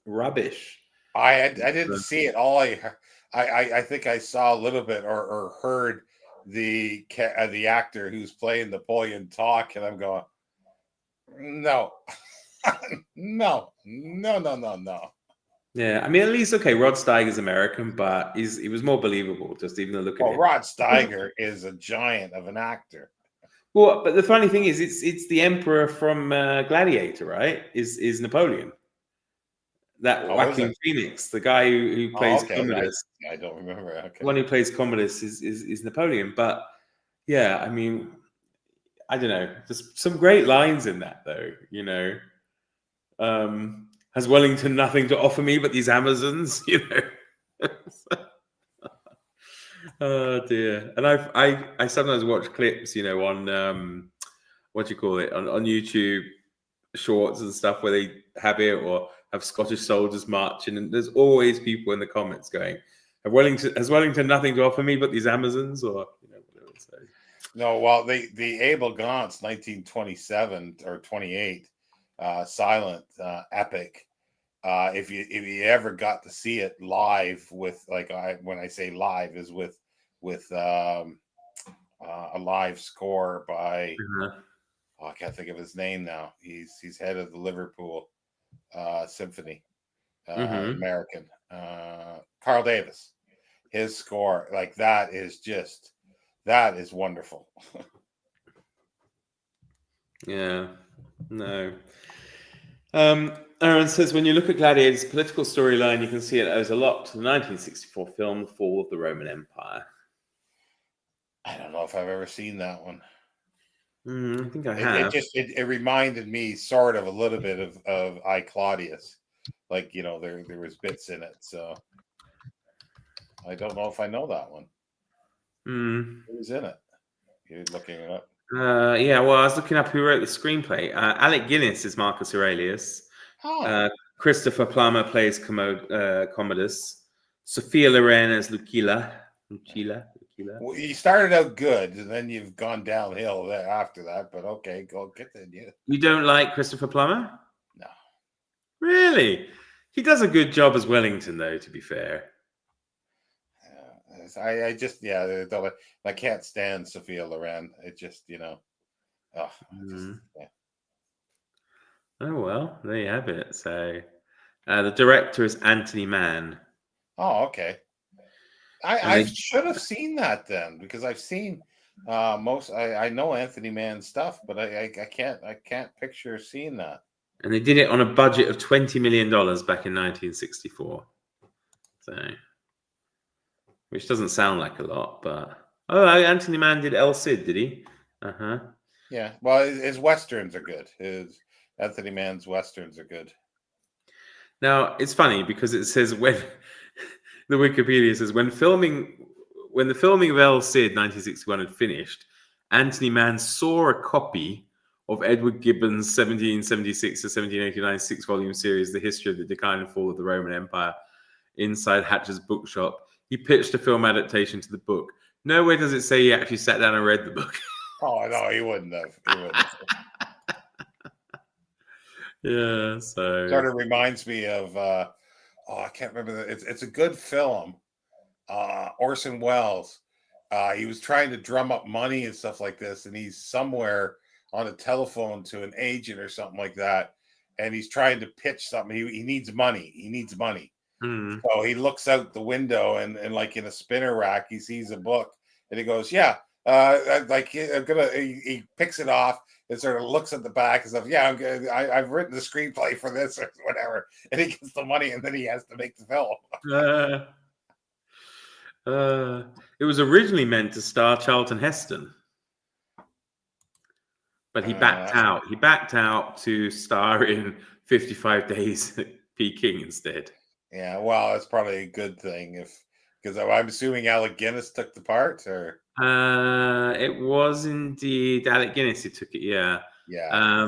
rubbish. I didn't see it. All I think I saw a little bit or heard the actor who's playing Napoleon talk, and I'm going, no, no. Yeah, I mean, at least Rod Steiger's American, but he was more believable. Just even look at him. Rod Steiger is a giant of an actor. Well, but the funny thing is, it's the Emperor from Gladiator, right? Is Napoleon. That Joaquin Phoenix, the guy who plays Commodus. I don't remember. Okay. The one who plays Commodus is Napoleon. But yeah, I mean, I don't know. There's some great lines in that, though. Has Wellington nothing to offer me but these Amazons? Oh dear. And I sometimes watch clips, on what do you call it, on YouTube shorts and stuff where they have it or have Scottish soldiers marching, and there's always people in the comments going, has Wellington nothing to offer me but these Amazons, or whatever. So. No, well, the Abel Gaunt's 1927 or 28 silent epic. If you ever got to see it live with, like, when I say live is with a live score by I can't think of his name now. He's head of the Liverpool Symphony, American, Carl Davis. His score, like, that is wonderful. Yeah, no. Aaron says, when you look at Gladiator's political storyline, you can see it owes a lot to the 1964 film, The Fall of the Roman Empire. I don't know if I've ever seen that one. I think I have. It reminded me sort of a little bit of I, Claudius. Like, there was bits in it. So I don't know if I know that one. Who's in it? You're looking it up. Yeah, well, I was looking up who wrote the screenplay. Alec Guinness is Marcus Aurelius. Christopher Plummer plays Commodus. Sophia Loren as Lucilla. Well, you started out good, and then you've gone downhill after that. But okay, go continue. You don't like Christopher Plummer? No. Really? He does a good job as Wellington, though, to be fair. I can't stand Sophia Loren. It just, yeah. Oh, well, there you have it. So the director is Anthony Mann. Oh, okay. I should have seen that then, because I've seen I know Anthony Mann's stuff, but I can't picture seeing that. And they did it on a budget of $20 million back in 1964. So, which doesn't sound like a lot, but Anthony Mann did El Cid, did he? Yeah. Well, his westerns are good. Anthony Mann's westerns are good. Now, it's funny because it says when the Wikipedia says when the filming of El Cid 1961 had finished, Anthony Mann saw a copy of Edward Gibbon's 1776 to 1789 six-volume series, The History of the Decline and Fall of the Roman Empire, inside Hatcher's bookshop. He pitched a film adaptation to the book. Nowhere does it say he actually sat down and read the book. Oh, no, he wouldn't have. Yeah, so... Sort of reminds me of... I can't remember. It's a good film. Orson Welles. He was trying to drum up money and stuff like this, and he's somewhere on a telephone to an agent or something like that, and he's trying to pitch something. He needs money. So he looks out the window, and like in a spinner rack, he sees a book, and he goes, "Yeah, he picks it off and sort of looks at the back and stuff. Yeah, I've written the screenplay for this or whatever," and he gets the money, and then he has to make the film. It was originally meant to star Charlton Heston, but he backed out. He backed out to star in 55 Days at Peking instead. Yeah, well, that's probably a good thing, because I'm assuming Alec Guinness took the part, or it was indeed Alec Guinness who took it. Yeah. Yeah.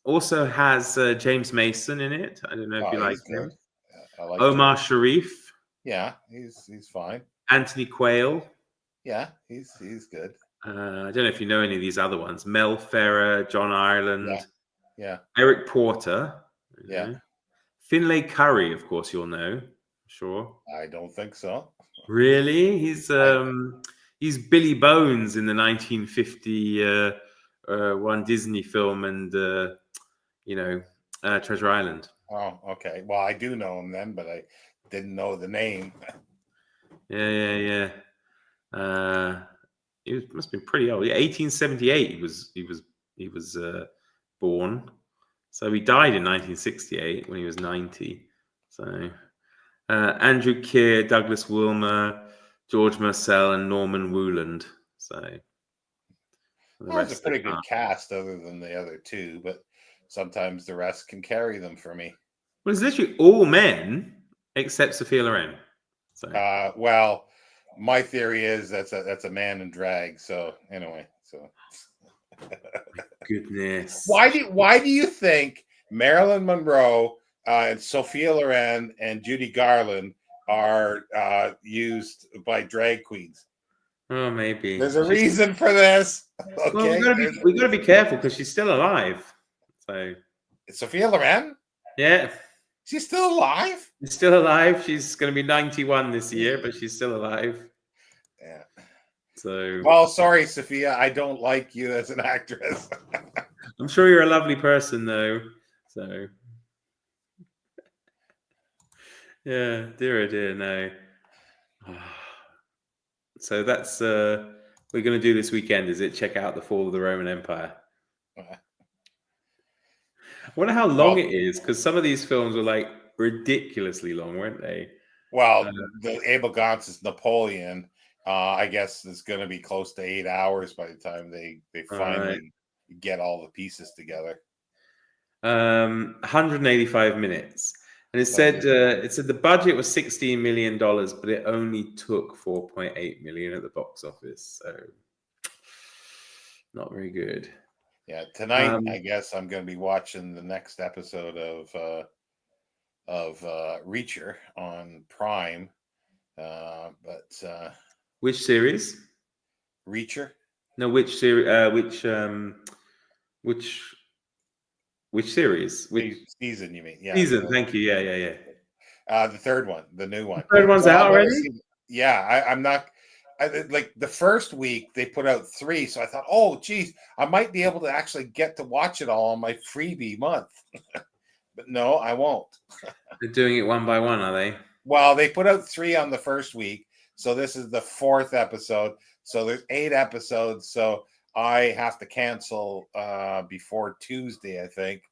Also has James Mason in it. I don't know if you like him. I like Omar Sharif. Yeah, he's fine. Anthony Quayle. Yeah, he's good. I don't know if you know any of these other ones. Mel Ferrer, John Ireland. Yeah. Eric Porter. Yeah. Finlay Curry, of course, you'll know. Sure. I don't think so. Really? He's Billy Bones in the 1950 one Disney film, and Treasure Island. Oh, okay. Well, I do know him then, but I didn't know the name. Yeah. He must have been pretty old. Yeah, 1878. He was born. So he died in 1968 when he was 90. So Andrew Keir, Douglas Wilmer, George Murcell, and Norman Wooland. So The Well, it's a rest they pretty good can't. cast, other than the other two, but sometimes the rest can carry them for me. Well, it's literally all men except Sophia Loren. So Well, my theory is that's a man in drag. So anyway, so goodness. why do you think Marilyn Monroe and Sophia Loren and Judy Garland are used by drag queens? Oh, maybe. There's a reason for this. Well, Okay, we gotta be careful because she's still alive. So Sophia Loren, yeah, she's still alive. she's still alive. She's gonna be 91 this year, but she's still alive. Yeah. So Well, sorry, Sophia, I don't like you as an actress. I'm sure you're a lovely person, though. So yeah, dear, oh dear, no. So that's we're gonna do this weekend. Is it check out the fall of the Roman Empire? I wonder how long it is, because some of these films were like ridiculously long, weren't they? Well, the Abel Gantz's Napoleon, I guess, is going to be close to 8 hours by the time they finally get all the pieces together. 185 minutes, and it said the budget was $16 million, but it only took 4.8 million at the box office, so not very good. Yeah, tonight I guess I'm going to be watching the next episode of Reacher on Prime. But which series? Reacher? No, which series? Which series? Which season? You mean? Yeah, season? Thank you. Yeah. The third one, the new one. The third one's out already. I'm not. Like the first week they put out 3, so I thought, oh geez, I might be able to actually get to watch it all on my freebie month. But no, I won't. They're doing it one by one, are they? Well, they put out 3 on the first week, so this is the 4th episode. So there's 8 episodes. So I have to cancel before Tuesday, I think.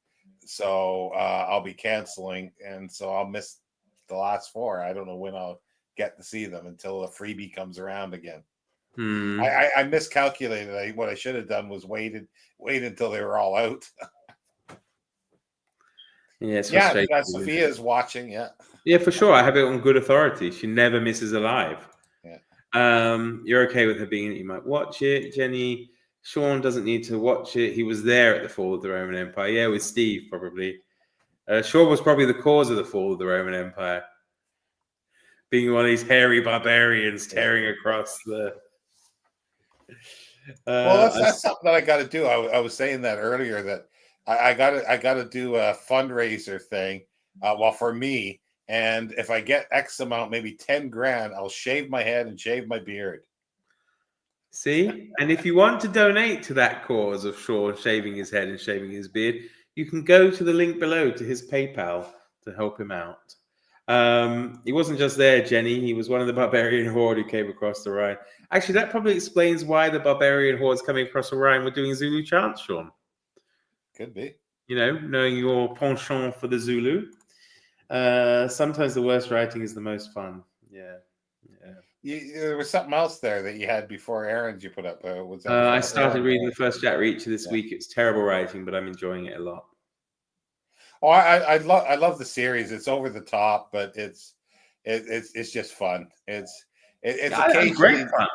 So I'll be canceling, and so I'll miss the last 4. I don't know when I'll get to see them until the freebie comes around again. I miscalculated. What I should have done was wait until they were all out. Yeah, it's frustrating. Yeah, Sophia is watching. Yeah, for sure. I have it on good authority. She never misses a live. Yeah. You're okay with her being in it. You might watch it, Jenny. Shawn doesn't need to watch it. He was there at the fall of the Roman Empire. Yeah, with Steve, probably. Shawn was probably the cause of the fall of the Roman Empire. Being one of these hairy barbarians tearing across the... well, that's something that I got to do. I was saying that earlier, that I got to do a fundraiser thing. Well, for me, and if I get X amount, maybe 10 grand, I'll shave my head and shave my beard. See, and if you want to donate to that cause of Shawn shaving his head and shaving his beard, you can go to the link below to his PayPal to help him out. He wasn't just there, Jenny. He was one of the barbarian horde who came across the Rhine. Actually, that probably explains why the barbarian hordes coming across the Rhine were doing Zulu chants, Shawn. Could be. You know, knowing your penchant for the Zulu. Sometimes the worst writing is the most fun. Yeah. There was something else there that you had before Aaron's you put up. I started reading the first Jack Reacher this week. It's terrible writing, but I'm enjoying it a lot. Oh, I love the series. It's over the top, but it's just fun. It's great fun.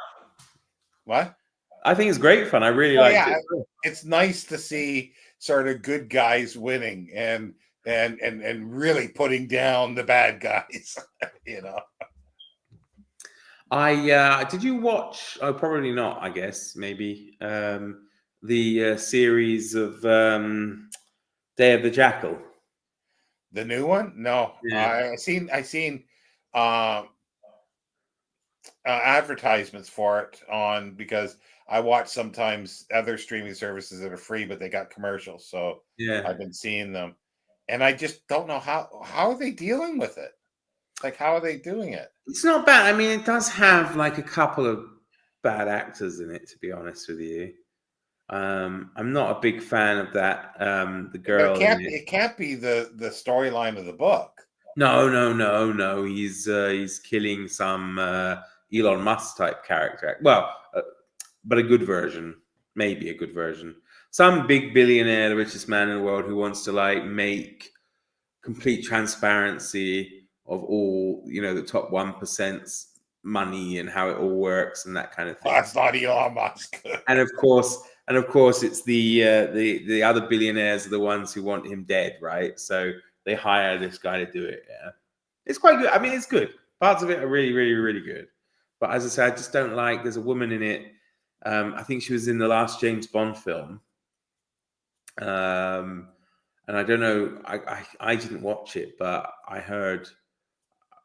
What? I think it's great fun. I really like it. It's nice to see sort of good guys winning and really putting down the bad guys. You know. Did you watch? Oh, probably not. I guess maybe the series of Day of the Jackal. The new one? No, I seen advertisements for it on, because I watch sometimes other streaming services that are free, but they got commercials. So I've been seeing them, and I just don't know how are they dealing with it. Like, how are they doing it? It's not bad. I mean, it does have like a couple of bad actors in it, to be honest with you. I'm not a big fan of that. The girl. It can't be the storyline of the book. No. He's killing some Elon Musk type character. Well, but a good version. maybe a good version. Some big billionaire, the richest man in the world, who wants to like make complete transparency of all, the top 1%'s money and how it all works and that kind of thing. That's not Elon Musk. And of course, it's the other billionaires are the ones who want him dead, right? So they hire this guy to do it. Yeah, it's quite good. I mean, it's good. Parts of it are really, really, really good. But as I said, I just don't like. There's a woman in it. I think she was in the last James Bond film. And I don't know. I didn't watch it, but I heard.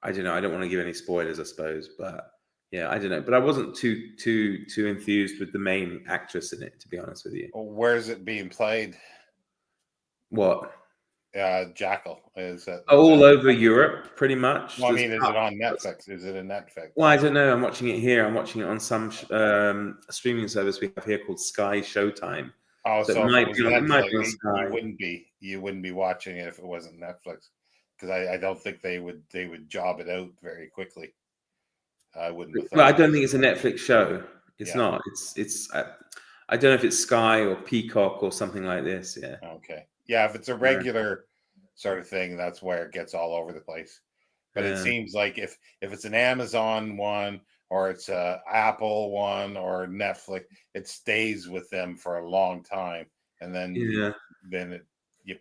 I don't know. I don't want to give any spoilers, I suppose, but yeah, I don't know. But I wasn't too enthused with the main actress in it, to be honest with you. Where is it being played? What? Jackal. Is that all over Europe, pretty much? Well, I mean, is it on Netflix? Is it a Netflix? Well, I don't know. I'm watching it here. I'm watching it on some streaming service we have here called Sky Showtime. Oh, so it might be on Sky. You wouldn't be watching it if it wasn't Netflix, because I don't think they would job it out very quickly. I wouldn't. Well, I don't think it's a Netflix show. It's not. It's. I don't know if it's Sky or Peacock or something like this. Yeah. Okay. Yeah, if it's a regular sort of thing, that's where it gets all over the place. But it seems like if it's an Amazon one or it's a Apple one or Netflix, it stays with them for a long time, and then you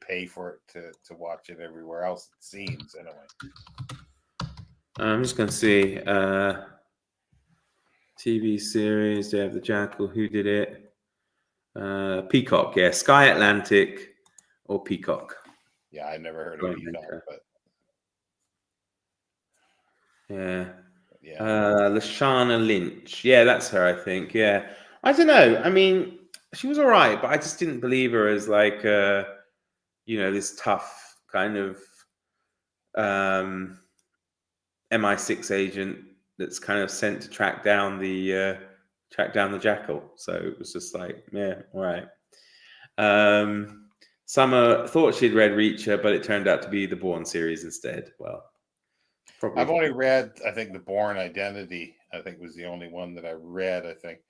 pay for it to watch it everywhere else. It seems anyway. I'm just going to see TV series. They have the Jackal. Who did it? Peacock. Yeah, Sky Atlantic or Peacock. Yeah, I never heard of Peacock, but yeah. Lashana Lynch. Yeah, that's her, I think. Yeah. I don't know. I mean, she was all right, but I just didn't believe her as like, this tough kind of MI6 agent that's kind of sent to track down the Jackal. So it was just like, yeah, all right. Summer thought she'd read Reacher, but it turned out to be the Bourne series instead. Well, probably. I've only read, I think, the Bourne Identity. I think was the only one that I read. I think,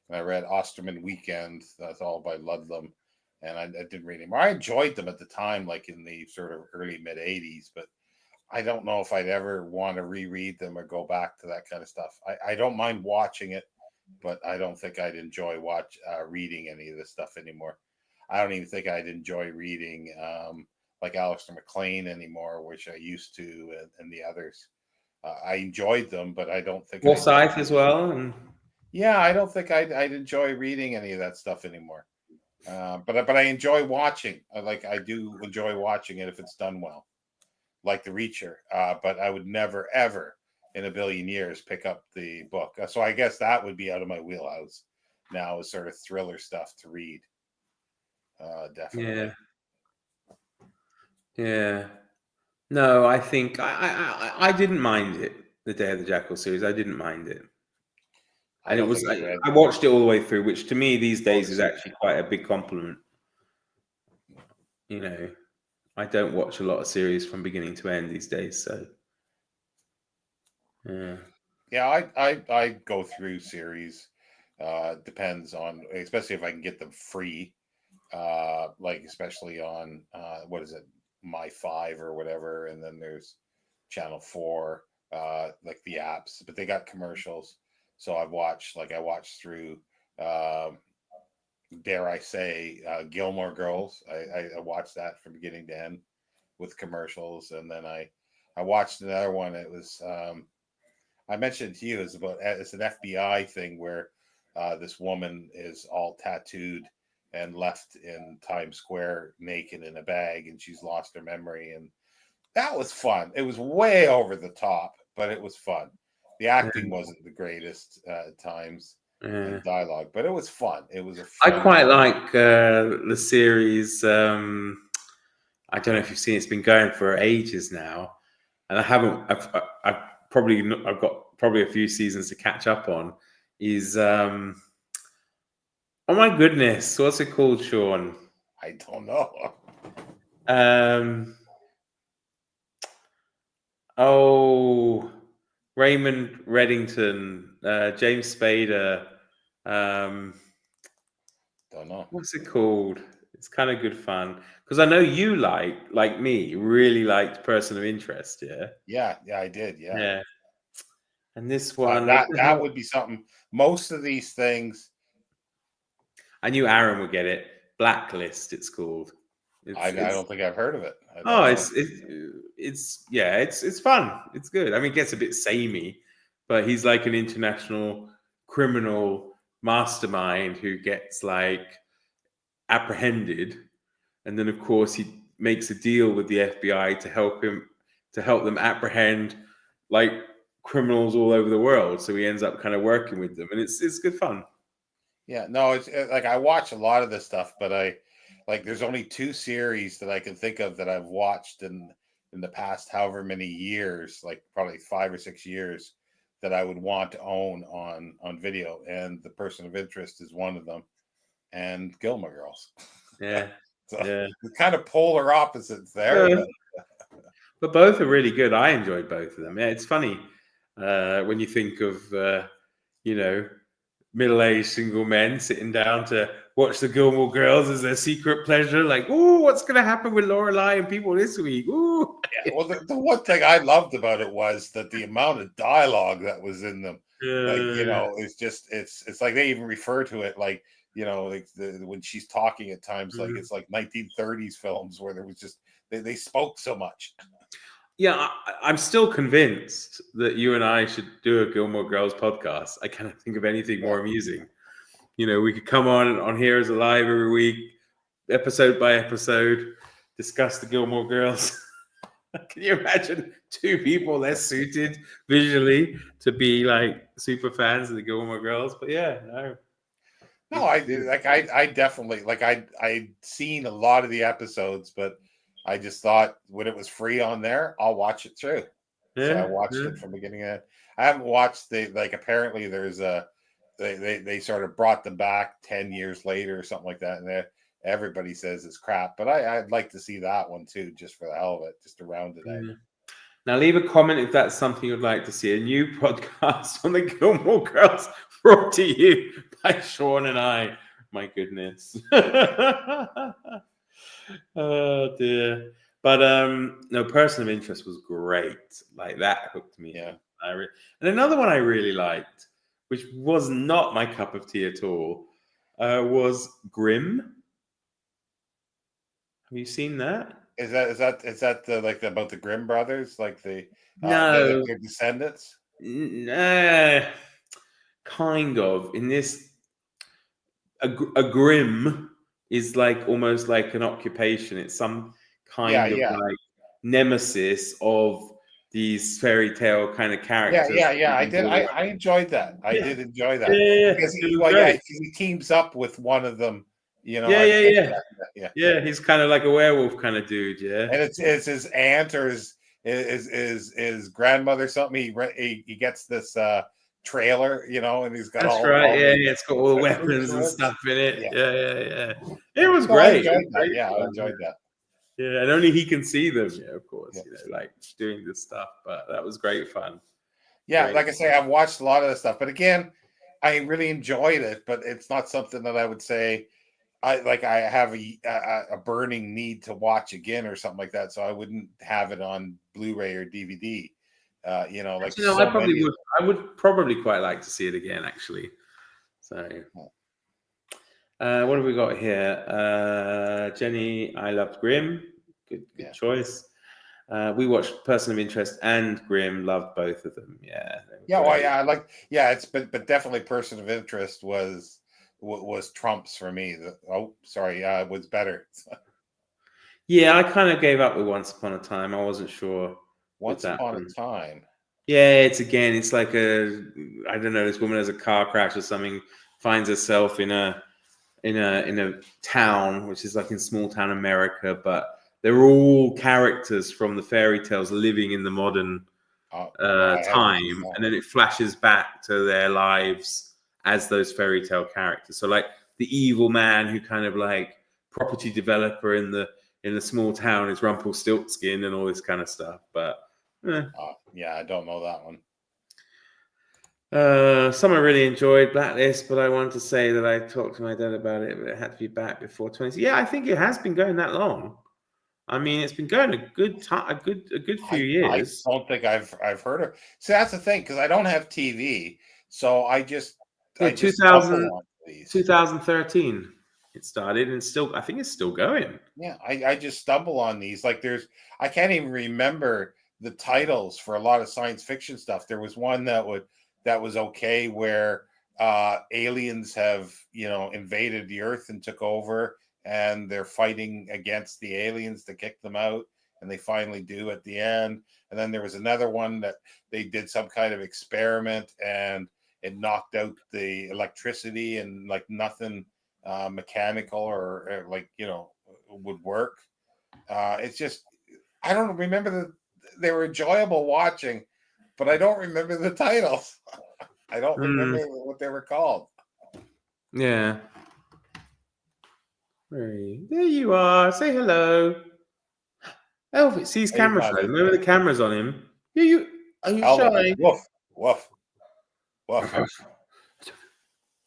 and I read Osterman Weekend. That's all by Ludlum, and I didn't read anymore. I enjoyed them at the time, like in the sort of early mid '80s, but I don't know if I'd ever want to reread them or go back to that kind of stuff. I don't mind watching it, but I don't think I'd enjoy reading any of this stuff anymore. I don't even think I'd enjoy reading like Alistair MacLean anymore, which I used to, and the others. I enjoyed them, but I don't think Forsyth as well. And yeah, I don't think I'd enjoy reading any of that stuff anymore. But I enjoy watching. I do enjoy watching it if it's done well, like the Reacher. But I would never ever in a billion years pick up the book. So I guess that would be out of my wheelhouse now, is sort of thriller stuff to read. Definitely. Yeah. No, I think I didn't mind it. The Day of the Jackal series, I didn't mind it. And it was, I watched it all the way through, which to me these days is actually quite a big compliment. I don't watch a lot of series from beginning to end these days, so yeah. I go through series. Depends on, especially if I can get them free. Like especially on what is it, My5 or whatever, and then there's Channel 4, like the apps, but they got commercials. So I watched through, dare I say, Gilmore Girls. I watched that from beginning to end with commercials, and then I watched another one. It was I mentioned to you, it's an FBI thing where this woman is all tattooed and left in Times Square naked in a bag, and she's lost her memory, and that was fun. It was way over the top, but it was fun. The acting wasn't the greatest at times, and dialogue, but it was fun. It was I quite like the series. I don't know if you've seen. It's been going for ages now, and I haven't. I've got probably a few seasons to catch up on. Is oh my goodness, what's it called, Sean? I don't know. Raymond Reddington, James Spader. Don't know. What's it called? It's kind of good fun because I know you like me, really liked Person of Interest. Yeah, I did. Yeah, Yeah. And this one, what that the that hell? would be something. Most of these things, I knew Aaron would get it. Blacklist, it's called. I It's don't think I've heard of it. I don't oh, know. it's fun. It's good. I mean, it gets a bit samey, but he's like an international criminal mastermind who gets like apprehended, and then of course he makes a deal with the FBI to help them apprehend like criminals all over the world. So he ends up kind of working with them, and it's good fun. Yeah, no, it's like I watch a lot of this stuff, but there's only two series that I can think of that I've watched in the past however many years, like probably 5 or 6 years, that I would want to own on video, and The Person of Interest is one of them, and Gilmore Girls. Yeah, So yeah. the kind of polar opposites there, Uh, but but both are really good. I enjoyed both of them. Yeah, it's funny when you think of you know middle-aged single men sitting down to watch the Gilmore Girls as their secret pleasure. Like, oh, what's going to happen with Lorelai and people this week? Ooh, yeah. Well, the one thing I loved about it was that the amount of dialogue that was in them, like yeah. it's just it's like they even refer to it like like when she's talking at times like Mhm. it's like 1930s films where there was just they spoke so much. Yeah, I'm still convinced that you and I should do a Gilmore Girls podcast. I can't think of anything Yeah. more amusing. We could come on here as a live every week, episode by episode, discuss the Gilmore Girls. Can you imagine two people less suited visually to be like super fans of the Gilmore Girls? But yeah, no. No, We should do I definitely like I'd seen a lot of the episodes, but I just thought when it was free on there, I'll watch it through. So I Yeah, watched yeah. it from beginning to end. I haven't watched the like apparently there's a they sort of brought them back 10 years later or something like that, and everybody says it's crap, but I'd like to see that one too, just for the hell of it, just to round it out. Yeah. Now, leave a comment if that's something you'd like to see. A new podcast on the Gilmore Girls brought to you by Shawn and I. My goodness. Oh, dear. But no, Person of Interest was great. Like, that hooked me Yeah. in. And another one I really liked, which was not my cup of tea at all, was Grimm. Have you seen that? Is that the like about the Grimm brothers, like No. their descendants? Nah, kind of. In this, a grim is like almost like an occupation. It's some Yeah, kind of yeah. like nemesis of these fairy tale kind of characters. Yeah. I did. I enjoyed that. I Yeah, did enjoy yeah, that yeah, yeah. because It was well, yeah, great. 'cause he teams up with one of them. Yeah, I yeah, think yeah, yeah. yeah. He's kind of like a werewolf kind of dude. Yeah, And it's his aunt or his grandmother something. He gets this trailer, and he's got that's all right. all Yeah, the yeah. It's got all the weapons and accoutrements. stuff in it. Yeah. Yeah, yeah, yeah. It was No, I great. It was enjoyed that. great Yeah, I fun. enjoyed that. Yeah, and only he can see them. Yeah, of Yeah. course. Like doing this stuff. But that was great fun. Yeah, Great. like I say, I've watched a lot of this stuff, but again, I really enjoyed it. But it's not something that I would say I have a burning need to watch again or something like that. So I wouldn't have it on Blu-ray or DVD. Like Actually, no, I so probably many. would. I would probably quite like to see it again. Actually. So, what have we got here? Jenny, I loved Grimm. Good Yeah, choice. We watched Person of Interest and Grimm. Loved both of them. Yeah, they were yeah. Well, great. yeah, I like. Yeah, it's but definitely Person of Interest was trumps for me. Sorry, was better. Yeah, I kind of gave up with Once Upon a Time. I wasn't sure with Once that upon a one. time. Yeah, it's like I don't know. This woman has a car crash or something, finds herself in a town, which is like in small town America, but they're all characters from the fairy tales living in the modern No, I haven't seen time, that and then one. it flashes back to their lives as those fairy tale characters. So like the evil man who kind of like property developer in the small town is Rumpelstiltskin and all this kind of stuff. But Yeah, I don't know that one. Some I really enjoyed Blacklist, but I wanted to say that I talked to my dad about it, but it had to be back before 20. Yeah, I think it has been going that long. I mean, it's been going a good time, a good few I years. don't think I've heard of. See, that's the thing because I don't have TV, so I Yeah, just stumble on these. 2013 it started, and still, I think it's still going. Yeah, I just stumble on these. Like I can't even remember the titles for a lot of science fiction stuff. There was one that was okay where aliens have, invaded the earth and took over, and they're fighting against the aliens to kick them out, and they finally do at the end. And then there was another one that they did some kind of experiment, and it knocked out the electricity, and like nothing mechanical or like would work. It's just I don't remember they were enjoyable watching, but I don't remember the titles. I don't remember what they were called. Yeah. There you are. Say hello. Elvis sees He's camera not shy. in Remember there. the camera's on him. Are you Elvis, shy? woof, woof, woof.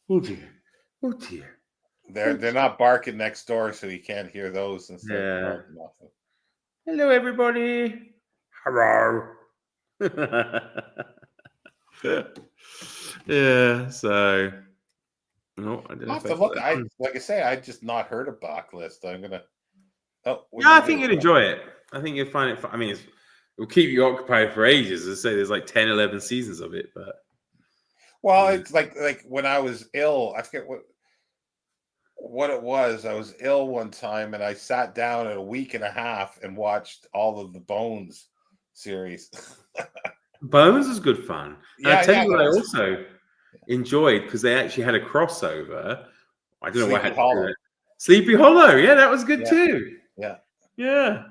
Oh dear. Oh dear. They're not barking next door, so you can't hear those and start Yeah. barking off them. Hello, everybody. Hello. Yeah. So, no, I don't know I'll if have I to got look. that I on. like I say, I just not heard of Blacklist. I'm gonna. Oh, what Yeah, did I you think do? you'd enjoy it. I think you'd find it. I mean, it'll keep you occupied for ages. As I say, there's like 10, 11 seasons of it, but Well, yeah. it's like when I was ill. I forget what it was. I was ill one time, and I sat down in a week and a half and watched all of the Bones series. Bones is good fun. And I Yeah, tell yeah, you what, that I was also enjoyed because they actually had a crossover. I don't know why I Sleepy had to do Hollow. it. Sleepy Hollow, yeah, that was good Yeah, too. yeah. Yeah.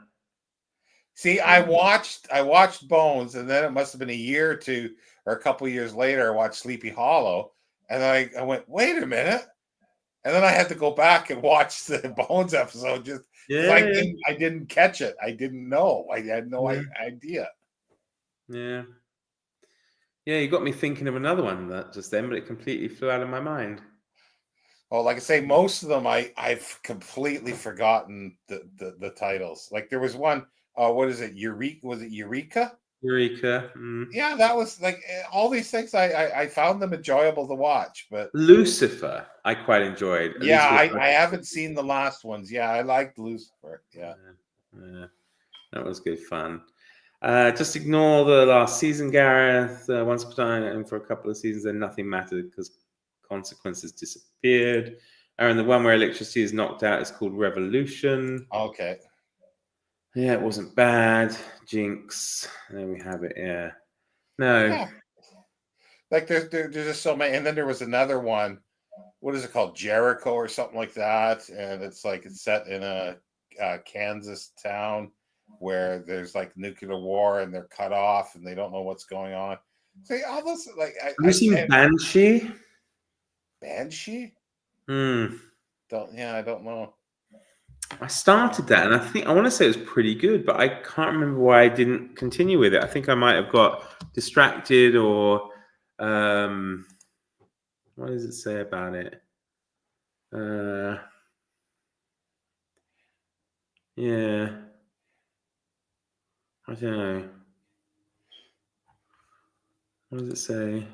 See, I watched Bones, and then it must have been a year or two or a couple of years later. I watched Sleepy Hollow, and I went, wait a minute, and then I had to go back and watch the Bones episode just because Yeah. I didn't catch it. I didn't know. I had no Yeah. idea. Yeah. Yeah, you got me thinking of another one that just then, but it completely flew out of my mind. Well, like I say, most of them I've completely forgotten the titles. Like there was one, what is it? Eureka? Was it Eureka? Eureka. Yeah, that was like all these things. I found them enjoyable to watch, but Lucifer, I quite enjoyed. yeah, Elizabeth I Hutchinson. haven't seen the last ones. Yeah, I liked Lucifer. Yeah. Yeah, that was good fun. Just ignore the last season, Gareth. Once upon a time, and for a couple of seasons, then nothing mattered because consequences disappeared. And the one where electricity is knocked out is called Revolution. Okay. Yeah, it wasn't bad. Jinx. There we have it. Yeah. No. Yeah. Like there's just so many, and then there was another one. What is it called? Jericho or something like that, and it's set in a Kansas town where there's like nuclear war and they're cut off and they don't know what's going on. See, all those like Have you seen and Banshee? Banshee? Hmm. I don't know. I started that, and I think I want to say it was pretty good, but I can't remember why I didn't continue with it. I think I might have got distracted, or what does it say about it? Yeah, I don't know. What does it say?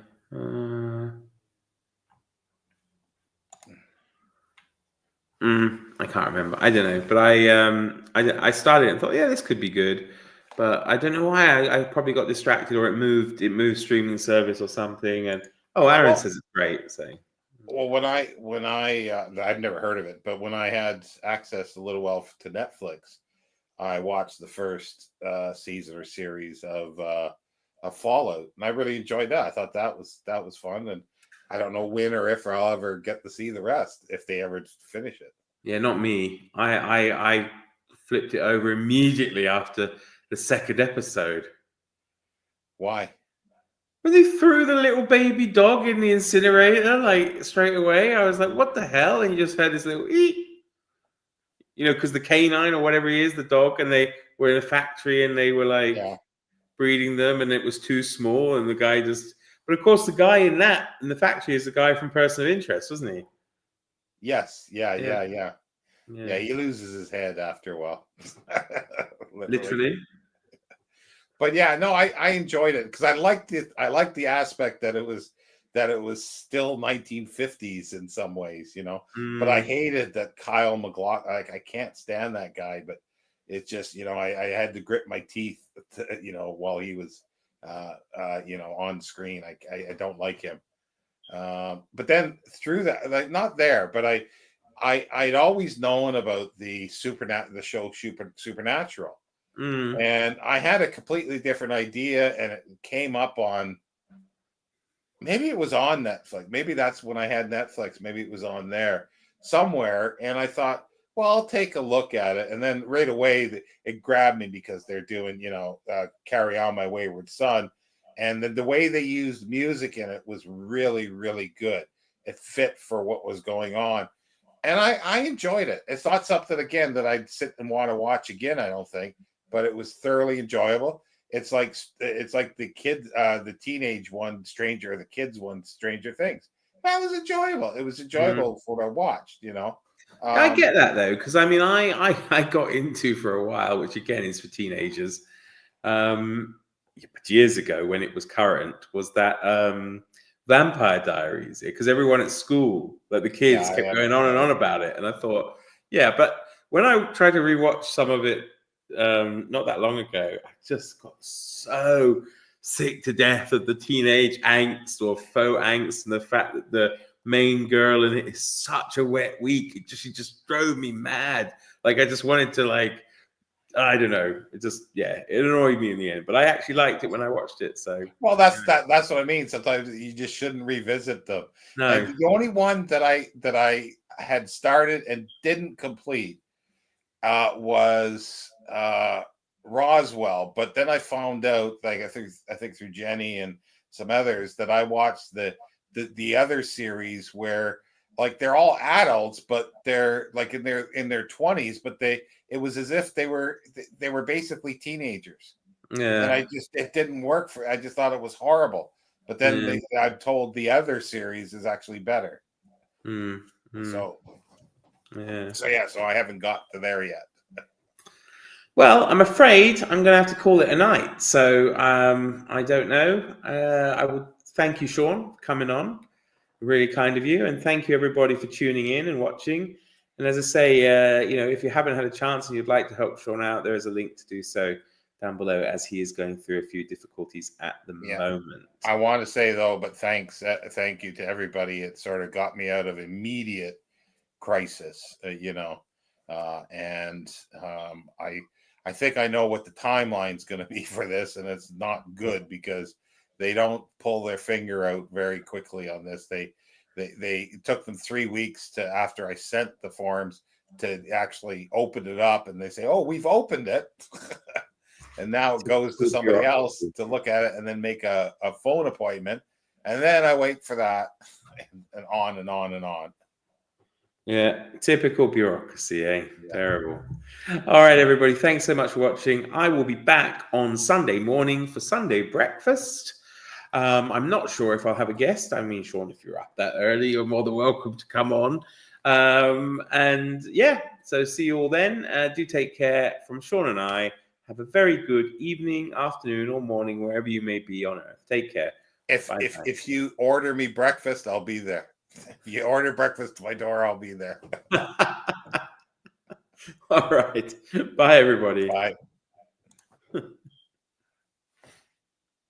I can't remember. I don't know, but I started it and thought, yeah, this could be good, but I don't know why. I probably got distracted, or it moved streaming service or something. And Aaron Well, says it's great. So when I I've never heard of it, but when I had access a little while to Netflix, I watched the first season or series of Fallout, and I really enjoyed that. I thought that was fun, and I don't know when or if I'll ever get to see the rest if they ever finish it. yeah, not me. I flipped it over immediately after the second episode. Why? When they threw the little baby dog in the incinerator, like straight away, I was like, "What the hell?" And you just heard this little eek, because the canine or whatever he is, the dog, and they were in a factory and they were like Yeah, breeding them, and it was too small, and the guy just But of course, the guy in the factory is the guy from Person of Interest, wasn't he? Yes. Yeah. Yeah. Yeah. Yeah. Yeah. He loses his head after a while. Literally. But yeah, no, I enjoyed it because I liked it. I liked the aspect that it was still 1950s in some ways, But I hated that Kyle MacLachlan. Like, I can't stand that guy, but it's just, I had to grit my teeth, while he was, on screen. I don't like him. But then through that, like, not there, but I'd always known about the show Supernatural. And I had a completely different idea, and it came up on, maybe it was on Netflix. Maybe that's when I had Netflix. Maybe it was on there somewhere. And I thought, well, I'll take a look at it. And then right away, it grabbed me because they're doing, Carry On My Wayward Son. And the way they used music in it was really, really good. It fit for what was going on. And I enjoyed it. It's not something, again, that I'd sit and want to watch again, I don't think. But it was thoroughly enjoyable. It's like the kids, the teenage one, the kids one, Stranger Things. That was enjoyable. It was enjoyable for what I watched. I get that though, because I mean, I got into for a while, which again is for teenagers. Years ago, when it was current, was that Vampire Diaries? Because everyone at school, like the kids, kept going on and on about it, and I thought, yeah. But when I tried to rewatch some of it, not that long ago, I just got so sick to death of the teenage angst or faux angst, and the fact that the main girl in it is such a wet week. She just drove me mad. Like, I just wanted to, like, I don't know. It annoyed me in the end. But I actually liked it when I watched it. So, well, that's what I mean. Sometimes you just shouldn't revisit them. No. And the only one that I had started and didn't complete was Roswell. But then I found out, like, I think through Jenny and some others, that I watched the other series where, like, they're all adults, but they're like in their 20s, but it was as if they were basically teenagers. Yeah. And it didn't work I just thought it was horrible. But then I'm told the other series is actually better. So I haven't got to there yet. Well, I'm afraid I'm going to have to call it a night. So I don't know. I would thank you, Shawn, for coming on. Really kind of you. And thank you, everybody, for tuning in and watching. And as I say, if you haven't had a chance and you'd like to help Shawn out, there is a link to do so down below, as he is going through a few difficulties at the moment. I want to say, though, but thank you to everybody. It sort of got me out of immediate crisis, and I think I know what the timeline's going to be for this, and it's not good because they don't pull their finger out very quickly on this. They it took them 3 weeks after I sent the forms to actually open it up, and they say, "Oh, we've opened it." And now it goes to somebody else to look at it and then make a phone appointment. And then I wait for that, and on and on and on. Yeah, typical bureaucracy, eh? Yeah. Terrible. All right, everybody. Thanks so much for watching. I will be back on Sunday morning for Sunday breakfast. I'm not sure if I'll have a guest. I mean, Shawn, if you're up that early, you're more than welcome to come on. So see you all then. Do take care. From Shawn and I, have a very good evening, afternoon, or morning, wherever you may be on Earth. Take care. If you order me breakfast, I'll be there. If you order breakfast to my door, I'll be there. All right. Bye, everybody. Bye.